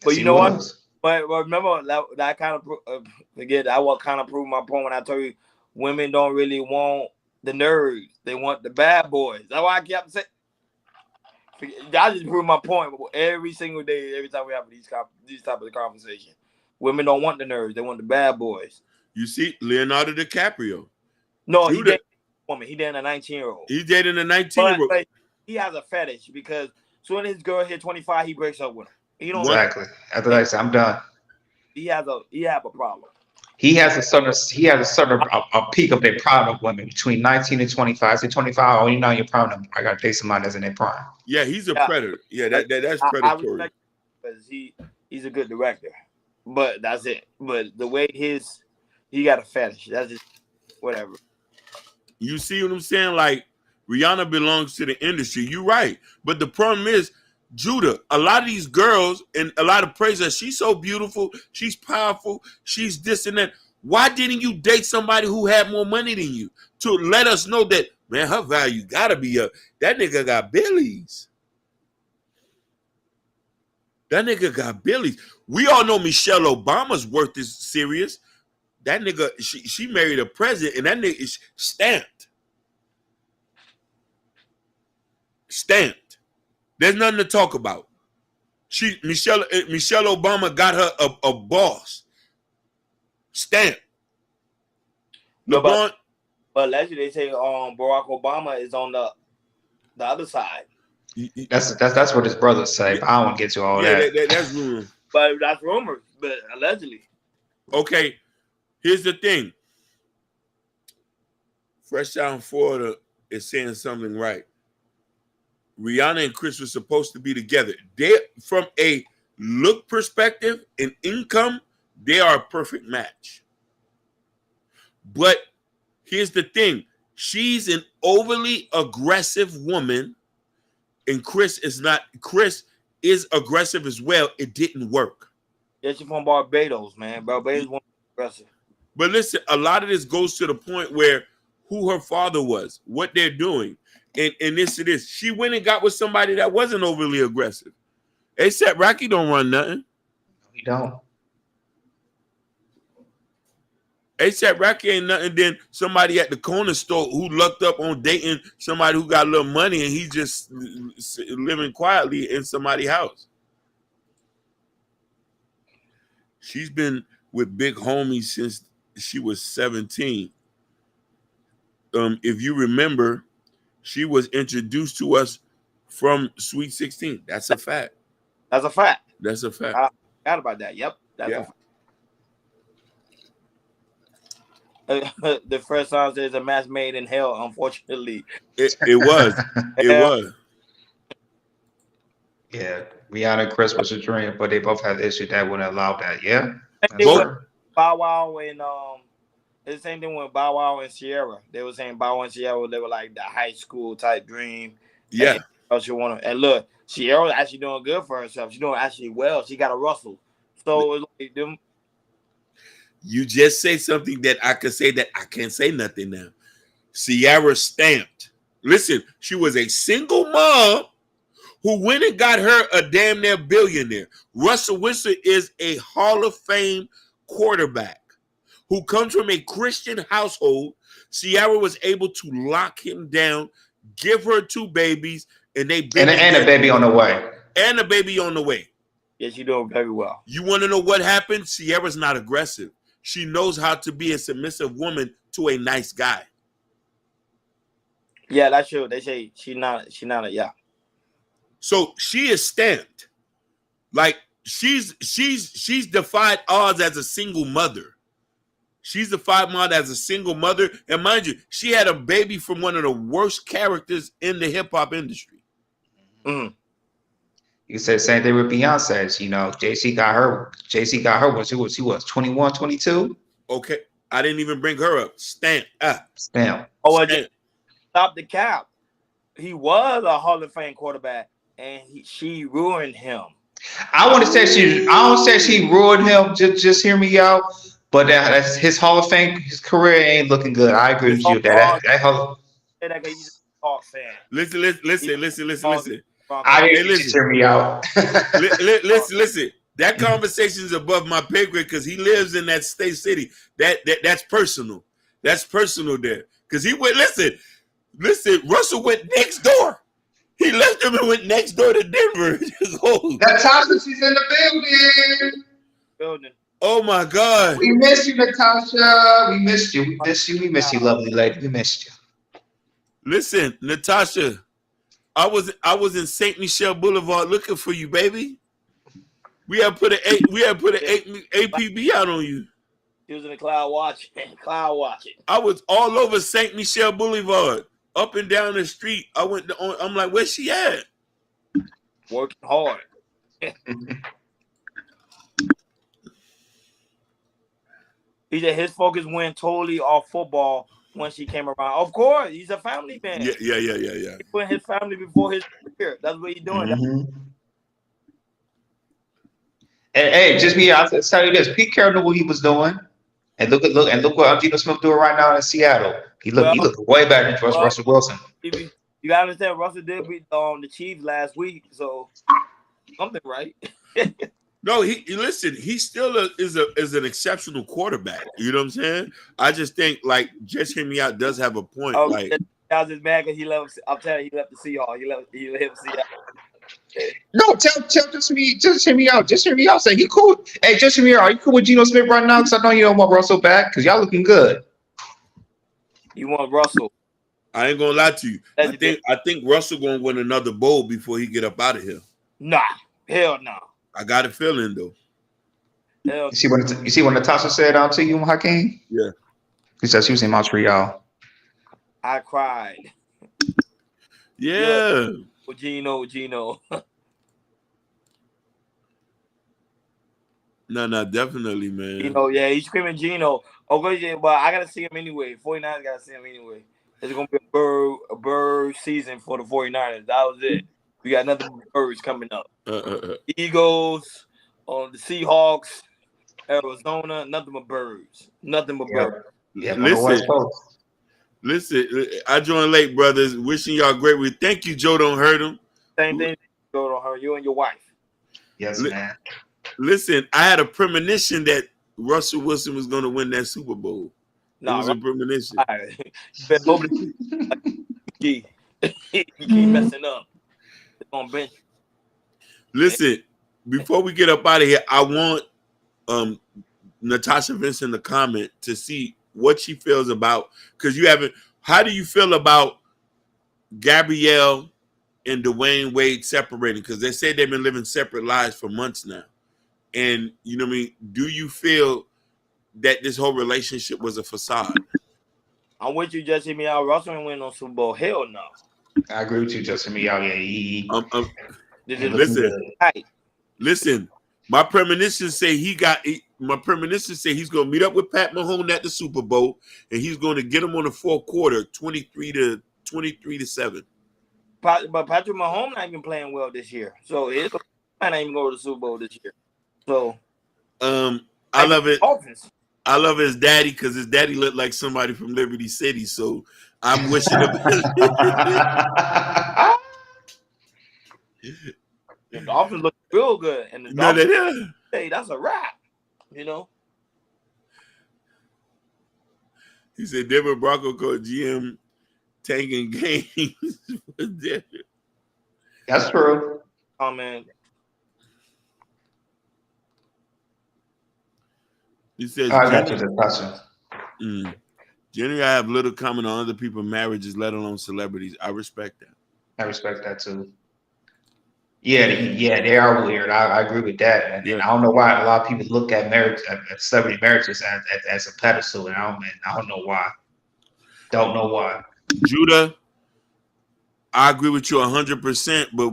But you know what? But remember that kind of forget. I will kind of prove my point when I told you women don't really want the nerds; they want the bad boys. That's why I kept saying. I just prove my point every single day. Every time we have these type of conversation, women don't want the nerds; they want the bad boys. You see, Leonardo DiCaprio. No, he dated a woman. He dated a 19-year-old. He dated a 19-year-old. But he has a fetish because soon as his girl hit 25, he breaks up with her. You know exactly. After that, I said, I'm done. He have a problem. He has a peak of their prime of women between 19 and 25. Say 25, oh, you're not in your prime. I got to date somebody that's in their prime. Yeah, he's a predator. Yeah, that's predatory. Because he's a good director, but that's it. But the way he got a fetish. That's just whatever. You see what I'm saying? Like Rihanna belongs to the industry. You're right, but the problem is, Judah, a lot of these girls and a lot of praise that she's so beautiful, she's powerful, she's this and that. Why didn't you date somebody who had more money than you to let us know that, man, her value gotta be up? That nigga got billies. That nigga got billies. We all know Michelle Obama's worth is serious. That nigga, she married a president, and that nigga is stamped. Stamped. There's nothing to talk about. Michelle Obama got her a boss stamp. No, LeBron. but allegedly they say Barack Obama is on the other side. That's what his brothers say. But I don't want to get to all that. That's rumor. But that's rumors. But allegedly. Okay, here's the thing. Fresh Out in Florida is saying something right. Rihanna and Chris were supposed to be together. They, from a look perspective and income, they are a perfect match. But here's the thing. She's an overly aggressive woman, and Chris is not. Chris is aggressive as well. It didn't work. Yeah, she's from Barbados, man. Barbados was aggressive. But listen, a lot of this goes to the point where who her father was, what they're doing. And this it is. She went and got with somebody that wasn't overly aggressive. A$AP Rocky don't run nothing. He don't. A$AP Rocky ain't nothing than somebody at the corner store who lucked up on dating somebody who got a little money and he's just living quietly in somebody's house. She's been with Big Homie since she was 17. If you remember, she was introduced to us from Sweet 16. That's a fact. That's a fact. That's a fact. I forgot about that. Yep. That's a fact. The first song says a match made in hell, unfortunately. It was. It was. Yeah. Rihanna and Chris was a dream, but they both had the issue that wouldn't allow that. Yeah. Bow Wow and it's the same thing with Bow Wow and Sierra. They were saying Bow Wow and Sierra, they were like the high school type dream. Yeah. And look, Sierra's actually doing good for herself. She's doing actually well. She got a Russell. So it's like them. You just say something that I could say that I can't say nothing now. Sierra stamped. Listen, she was a single mom who went and got her a damn near billionaire. Russell Wilson is a Hall of Fame quarterback who comes from a Christian household. Sierra was able to lock him down, give her 2 babies, and they and a baby on the way. And a baby on the way. Yeah, she's doing very well. You want to know what happened? Sierra's not aggressive. She knows how to be a submissive woman to a nice guy. Yeah, that's true. They say she's not a. So she is stamped. Like she's defied odds as a single mother. She's defied odds as a single mother. And mind you, she had a baby from one of the worst characters in the hip-hop industry. Mm. You said the same thing with Beyonce. You know, JC got her when she was 21, 22. Okay. I didn't even bring her up. Stamp. Stamp. Oh, stop the cap. He was a Hall of Fame quarterback, and she ruined him. I don't say she ruined him. Just hear me out. But that's his Hall of Fame. His career ain't looking good. I agree with you. Listen. I didn't just hear me out. Listen. That conversation is above my pay grade because he lives in that state city. That's personal. That's personal there. Because he went. Listen. Russell went next door. He left him and went next door to Denver. Natasha, she's in the building. Oh my God. We miss you, Natasha. We missed you. We miss you, lovely lady. We missed you. Listen, Natasha, I was in St. Michel Boulevard looking for you, baby. We had put an APB out on you. He was in the cloud watching. I was all over St. Michel Boulevard, up and down the street. I'm like, where's she at? Working hard. He said his focus went totally off football when she came around. Of course, he's a family man. Yeah. He put his family before his career. That's what he's doing. Mm-hmm. And hey, just me, I'll tell you this: Pete Carroll knew what he was doing, and look what Geno Smith doing right now in Seattle. He looked way better than Russell Wilson. You gotta understand, Russell did beat the Chiefs last week, so something right. No, he still is an exceptional quarterback. You know what I'm saying? I just think just hear me out does have a point. I was just mad because he left. I'm telling you, he left the Seahawks. He left Seattle. No, tell just hear me out. Just hear me out. Say he cool. Hey, just hear me out. Are you cool with Geno Smith right now? Because I know you don't want Russell back. Because y'all looking good. You want Russell? I ain't gonna lie to you. I think Russell gonna win another bowl before he get up out of here. Nah, hell no. I got a feeling though. Hell. You see what Natasha said out to you, Hakeem? Yeah. She said she was in Montreal. I cried. Yeah. Gino. No, definitely, man. Yeah, he's screaming Gino. Okay, but I gotta see him anyway. 49ers gotta see him anyway. It's gonna be a bird season for the 49ers. That was it. We got nothing but birds coming up. Eagles, the Seahawks, Arizona, nothing but birds. Nothing but birds. Yeah, listen, I joined late, brothers. Wishing y'all great week. Thank you, Joe. Don't hurt him. Same thing, Joe. Don't hurt you and your wife. Yes, man. Listen, I had a premonition that Russell Wilson was going to win that Super Bowl. No, it was a premonition. You keep messing up. It's on bench. Listen, before we get up out of here, I want Natasha Vincent to comment to see what she feels about, because you haven't. How do you feel about Gabriel and Dwayne Wade separating? Because they say they've been living separate lives for months now. And you know what I mean? Do you feel that this whole relationship was a facade? I'm with you, Jesse Meow. Russell ain't win no Super Bowl. Hell no. I agree with you, Justin Meow. Listen. My premonitions say he's gonna meet up with Pat Mahomes at the Super Bowl, and he's going to get him on the fourth quarter, 23-7. But Patrick Mahomes not even playing well this year, so it might not even go to the Super Bowl this year. So, I love it. I love his daddy because his daddy looked like somebody from Liberty City. So I'm wishing him. The Dolphins look real good, and the Dolphins, hey, that's a wrap. You know. He said Denver Bronco called GM tanking games. That's true. Oh man. He says, Jenny, I have little comment on other people's marriages, let alone celebrities. I respect that. I respect that too. Yeah, they are weird. I agree with that, and I don't know why a lot of people look at marriage, at celebrity marriages, as a pedestal, and I don't know why. Don't know why. Judah, I agree with you 100%, but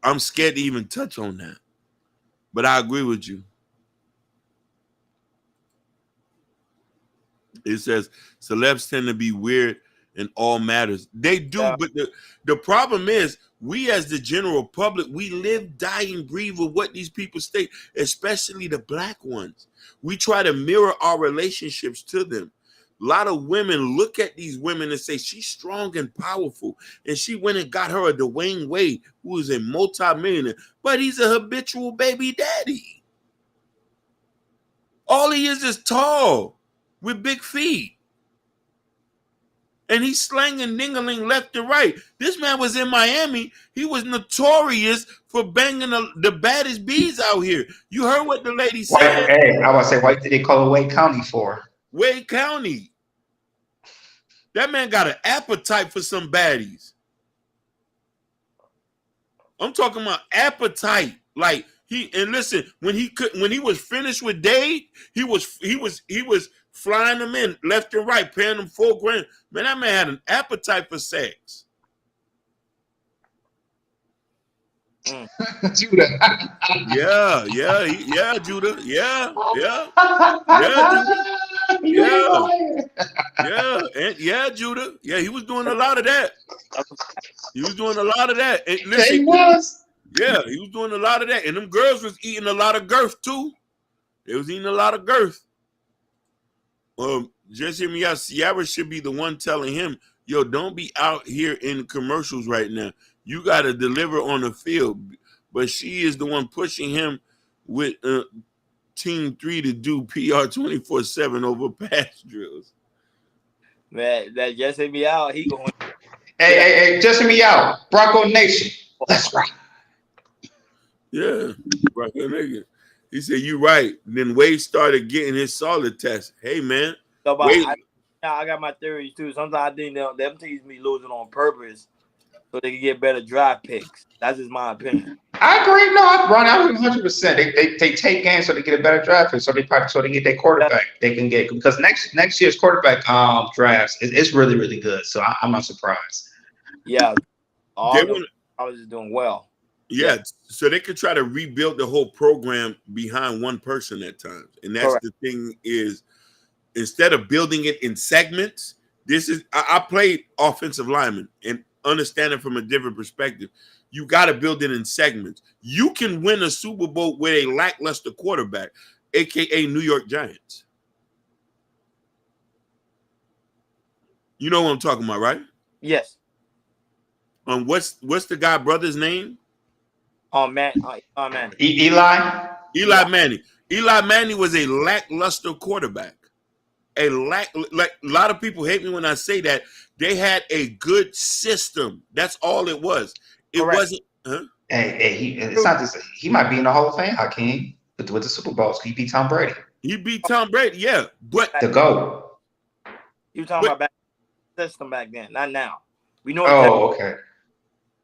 I'm scared to even touch on that. But I agree with you. It says celebs tend to be weird in all matters. They do, but the problem is we as the general public, we live, die, and breathe with what these people state, especially the black ones. We try to mirror our relationships to them. A lot of women look at these women and say, she's strong and powerful. And she went and got her a Dwayne Wade, who is a multimillionaire, but he's a habitual baby daddy. All he is tall with big feet. And he's slanging dingling left and right. This man was in Miami. He was notorious for banging the baddest bees out here. You heard what the lady said. Hey, I was say, why did they call it Wade County for? Wade County. That man got an appetite for some baddies. I'm talking about appetite. Like listen, when he was finished with Dade, he was flying them in left and right, paying them $4,000. Man, that man had an appetite for sex. Judah. Yeah, Judah. Yeah, Judah. Yeah, he was doing a lot of that. And listen, he was. Yeah, he was doing a lot of that. And them girls was eating a lot of girth, too. They was eating a lot of girth. Just hear me out. Ciara should be the one telling him, yo, don't be out here in commercials right now. You got to deliver on the field. But she is the one pushing him with Team 3 to do PR 24/7 over pass drills. Man, that just hit me out. He going. Hey, just hit me out. Bronco Nation. Let's rock. Yeah, right. Nigga. He said, "You right." Then Wade started getting his solid test. Hey, man, So, but Wade. I got my theories too. Sometimes I think them teams be losing on purpose so they can get better draft picks. That's just my opinion. I agree. No, I agree 100%. They take games so they get a better draft pick, so they get their That, quarterback. They can get because next year's quarterback drafts is really really good. So I'm not surprised. yeah, They all them want, colleges doing well. Yeah, yeah, so they could try to rebuild the whole program behind one person at times, and that's correct. the thing is instead of building it in segments, this is I played offensive lineman and understand it from a different perspective. You got to build it in segments. You can win a Super Bowl with a lackluster quarterback, aka New York Giants. You know what I'm talking about, right? Yes. What's the guy brother's name? Man, man. Eli. Eli Manning. Eli Manning was a lackluster quarterback. Like a lot of people hate me when I say that. They had a good system. That's all it was. It Correct. wasn't. Huh? It's not just he might be in the Hall of Fame, Hakeem, with the Super Bowls. He beat Tom Brady. He beat Tom Brady, yeah, The GOAT. You talking but about back system back then, not now. We know that. Oh, okay.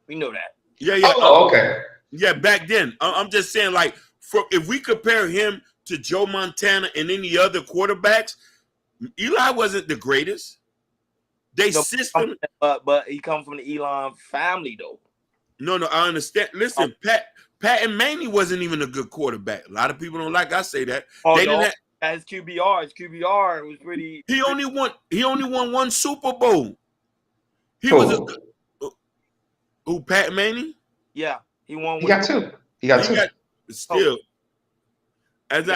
We know that. yeah. Oh, okay. Yeah, back then. I'm just saying, like, if we compare him to Joe Montana and any other quarterbacks, Eli wasn't the greatest. They No, system. but he come from the Elon family though. No, I understand. Listen, Pat and Manning wasn't even a good quarterback. A lot of people don't like I say that. Oh They no, didn't his QBR was pretty. he only won one Super Bowl. He was a Who? who Pat Manning? Yeah, he won He with. got two. He got two. Still as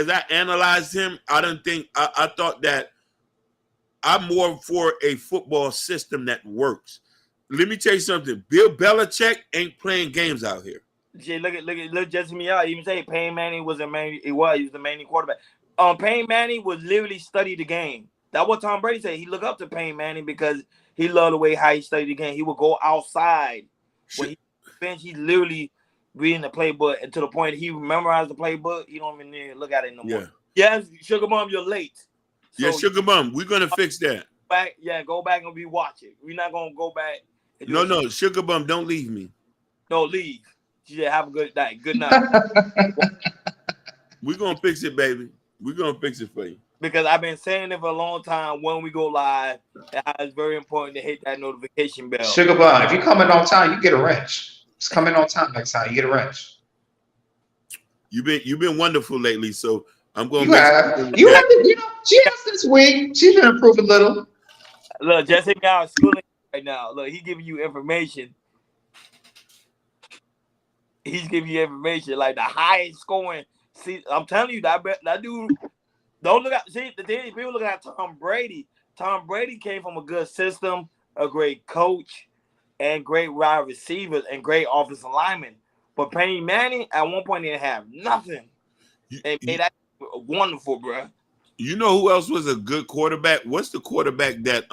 I analyzed him, I don't think I thought that I'm more for a football system that works. Let me tell you something. Bill Belichick ain't playing games out here. Jay, look just me out. Even say Peyton Manning was a main. He was the main quarterback. Peyton Manning was literally study the game. That's what Tom Brady said. He looked up to Peyton Manning because he loved the way how he studied the game. He would go outside when he bench. He literally reading the playbook, and to the point he memorized the playbook. He don't even need to look at it no more. Yes, Sugar Mom, you're late. So, yeah, Sugar Mom, we're gonna fix that. Go back and rewatch it. We're not gonna go back. No, Sugar Bum, don't leave me. No, leave. Yeah, have a good night. Good night. We're gonna fix it, baby. We're gonna fix it for you. Because I've been saying it for a long time when we go live, it's very important to hit that notification bell. Sugar Bun, if you come in on time, you get a wrench. Just come in on time next time, you get a wrench. You've been wonderful lately, so I'm going. You have she has this week. She's been improving a little. Look, just hit me out schooling right now. Look, he giving you information. He's giving you information like the highest scoring. See, I'm telling you that dude. Don't look at. See, the thing people looking at Tom Brady. Tom Brady came from a good system, a great coach, and great wide receivers and great offensive linemen. But Peyton Manning at one point didn't have nothing. And made that wonderful, bro. You know who else was a good quarterback? What's the quarterback that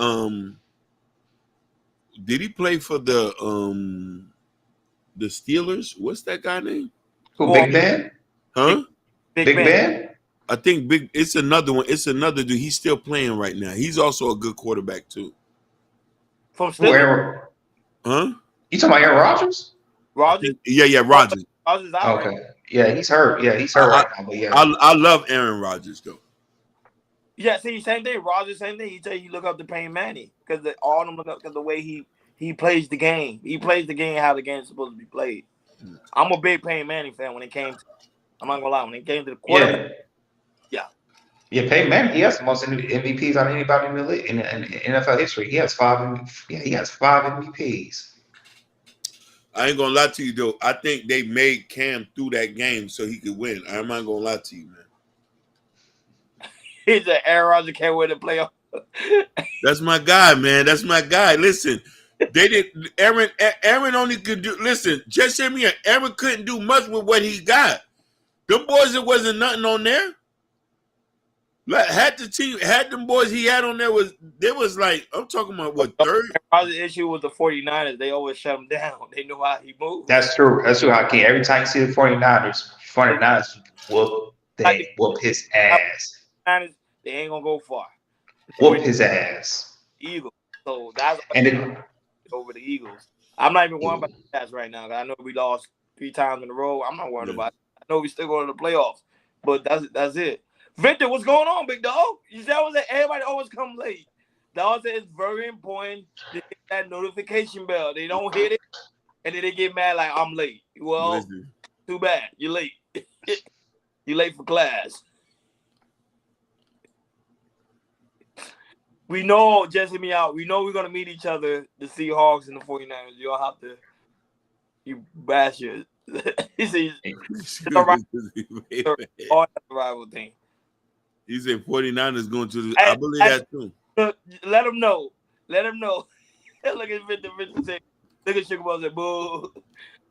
did he play for the Steelers? What's that guy name? Who, Big Ben? Huh? Big Ben? I think it's another one. It's another dude. He's still playing right now. He's also a good quarterback too. From Steelers? Huh? You talking about Aaron Rodgers? Rodgers? Yeah, Rodgers. Rodgers out okay. right. Yeah, he's hurt. Yeah, he's hurt right now. But yeah. I love Aaron Rodgers though. Yeah, see, same thing. Rodgers, same thing. He tell you look up to Peyton Manning because all of them look up because the way he plays the game. He plays the game how the game is supposed to be played. I'm a big Peyton Manning fan when it came to. I'm not gonna lie, when it came to the quarterback. Yeah, Peyton Manning, he has the most MVPs on anybody in the league in NFL history. He has five. Yeah, he has 5 MVPs. I ain't gonna lie to you though. I think they made Cam through that game so he could win. I'm not gonna lie to you, man. He's an Aaron Rodgers can't win the playoff. That's my guy, man. That's my guy. Listen, they did. Aaron only could do. Listen, just hear me. Aaron couldn't do much with what he got. Them boys, it wasn't nothing on there. Like, had the team, had them boys he had on there was like, I'm talking about what, third? The issue with the 49ers, they always shut him down. They know how he moves. That's true. That's true, Hakeem. Every time you see the 49ers, They 49ers like the whoop his ass. 49ers, they ain't gonna go far. Whoop his ass. Eagles. So that's And then over the Eagles. I'm not even worried about the stats right now. I know we lost 3 times in a row. I'm not worried about it. I know we still going to the playoffs, but that's it. Victor, what's going on, big dog? You said everybody always come late. Dog said it's very important to hit that notification bell. They don't hit it, and then they get mad like I'm late. Well, too bad. You're late. You're late for class. We know, just hear me out. We know we're going to meet each other, the Seahawks and the 49ers. You'll have to, you bastards. He says, it's a rival thing. He said 49ers going to the, I believe that too. Let him know. Let him know. Look at Victor say, look at Sugar Ball say, boo.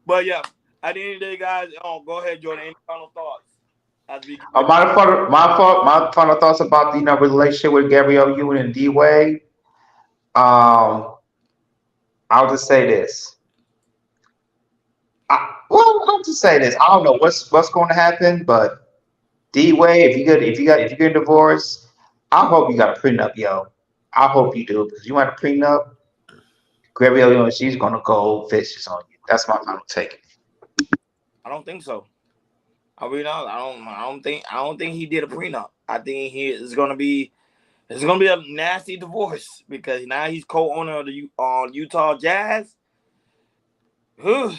But yeah, at the end of the day, guys, go ahead, Jordan. Any final thoughts? My final thoughts about the relationship with Gabriel Union and D Wade. I'll just say this. I'll just say this. I don't know what's going to happen, but D Wade, if you get a divorce, I hope you got a prenup, yo. I hope you do, because you want a prenup. Gabriel Union, she's gonna go vicious on you. That's my final take. I don't think so. I really don't. I don't think he did a prenup. I think it's gonna be a nasty divorce because now he's co-owner of the Utah Jazz. And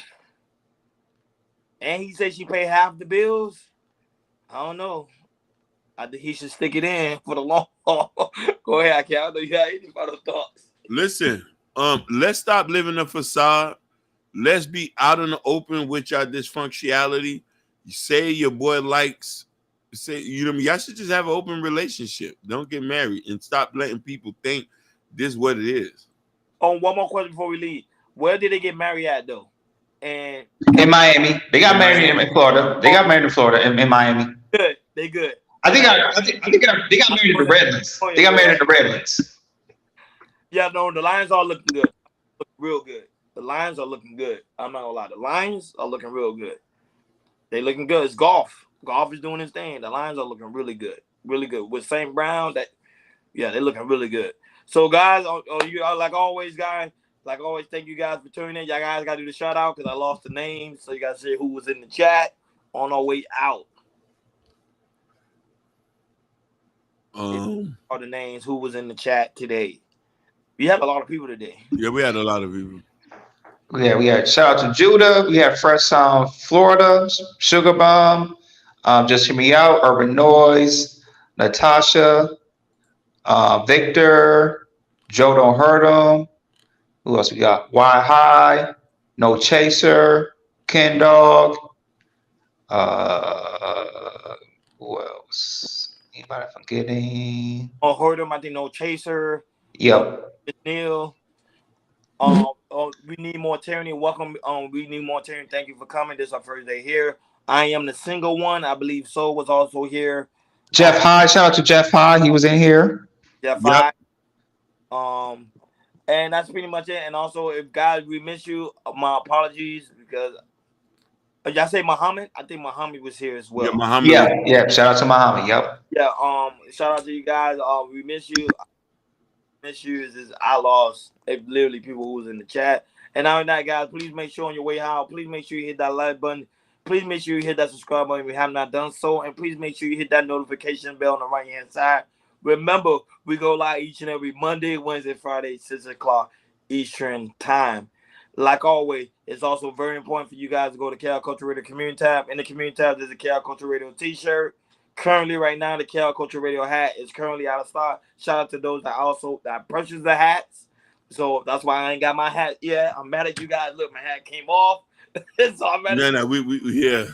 he said she paid half the bills. I don't know. I think he should stick it in for the long haul. Go ahead, I can't. I know you got any final thoughts. Listen, let's stop living a facade. Let's be out in the open with your dysfunctionality. You say your boy likes, y'all should just have an open relationship. Don't get married and stop letting people think this is what it is. One more question before we leave. Where did they get married at though? And in Miami, they got married in Florida. They got married in Florida in Miami. Good, they good. I think they got married in the Redlands. They got married in the Redlands. Yeah, no, the Lions are looking good. Real good. The Lions are looking good. I'm not gonna lie. The Lions are looking real good. They looking good. It's golf. Golf is doing its thing. The Lions are looking really good. Really good. With St. Brown, they're looking really good. So, guys, you like always, guys. Like always, thank you guys for tuning in. Y'all guys got to do the shout out because I lost the name. So you got to say who was in the chat on our way out. All the names who was in the chat today. We had a lot of people today. Yeah, we had a lot of people. Yeah, we had shout out to Judah. We had Fresh Sound Florida, Sugar Bomb, Just Hear Me Out, Urban Noise, Natasha, Victor, Joe Don't Hurt 'Em. Who else we got? Why High, No Chaser, Ken Dog. Who else? Anybody forgetting? Heard him, I think No Chaser. Yep. Neil. We need more tyranny. Welcome. We need more tyranny. Thank you for coming. This is our first day here. I am the single one. I believe Soul was also here. Jeff High. Shout out to Jeff High. He was in here. Jeff High. And that's pretty much it. And also, if guys, we miss you, my apologies because y'all say Muhammad. I think Muhammad was here as well. Yeah, Muhammad. Yeah. Shout out to Muhammad. Yep. Yeah. Shout out to you guys. We miss you. Is I lost literally people who was in the chat. And now that, guys, please make sure on your way out, please make sure you hit that like button. Please make sure you hit that subscribe button if you have not done so. And please make sure you hit that notification bell on the right hand side. Remember, we go live each and every Monday, Wednesday, Friday, 6 o'clock Eastern time. Like always, it's also very important for you guys to go to Cal Culture Radio Community tab. In the Community tab, there's a Cal Culture Radio t-shirt. Currently, right now, the Cal Culture Radio hat is currently out of stock. Shout out to those that purchased the hats. So that's why I ain't got my hat yet. I'm mad at you guys. Look, my hat came off. So I'm mad at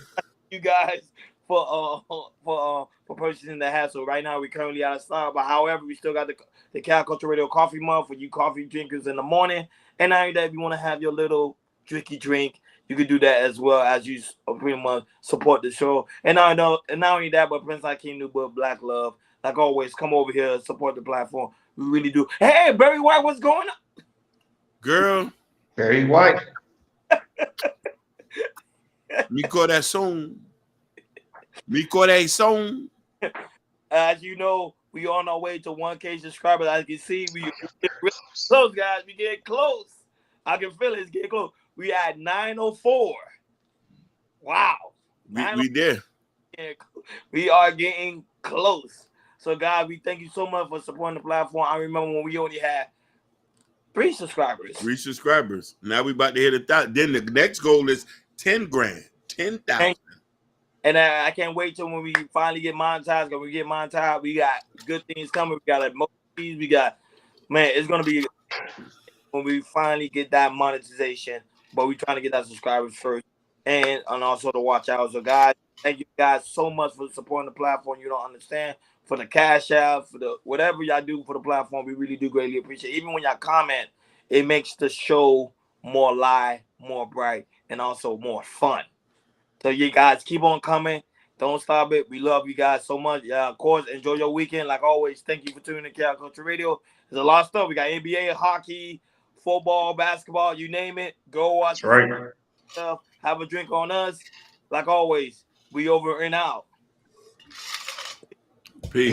you guys for purchasing the hat. So right now, we currently out of stock. But however, we still got the Cal Culture Radio Coffee Month for you coffee drinkers in the morning. And now that if you want to have your little drinky drink, you can do that as well as you pretty much support the show. And not only that, but Prince Hakeem New Book, Black Love, Like always, come over here and support the platform. We really do. Hey, Barry White, what's going on? Girl, Very white. me call that song. Me call that song. As you know, we on our way to 1K subscribers. As you can see, we get really close, guys. We get close. I can feel it. It's getting close. We at 904. Wow. We there. We are getting close. So, guys, we thank you so much for supporting the platform. I remember when we only had 3 subscribers. 3 subscribers. Now we about to hit 1,000. Then the next goal is 10 grand. 10,000. And I can't wait till when we finally get monetized. Because we get monetized, we got good things coming. We got emojis. We got, man, it's going to be when we finally get that monetization. But we're trying to get that subscribers first. And also to watch out. So, guys, thank you guys so much for supporting the platform. You don't understand. For the cash out, for the whatever y'all do for the platform, we really do greatly appreciate it. Even when y'all comment, it makes the show more live, more bright, and also more fun. So you guys keep on coming. Don't stop it. We love you guys so much. Yeah, of course, enjoy your weekend. Like always, thank you for tuning in to Cal Culture Radio. There's a lot of stuff. We got NBA, hockey, football, basketball, you name it. Go watch That's right. stuff. Have a drink on us. Like always, we over and out. Peace.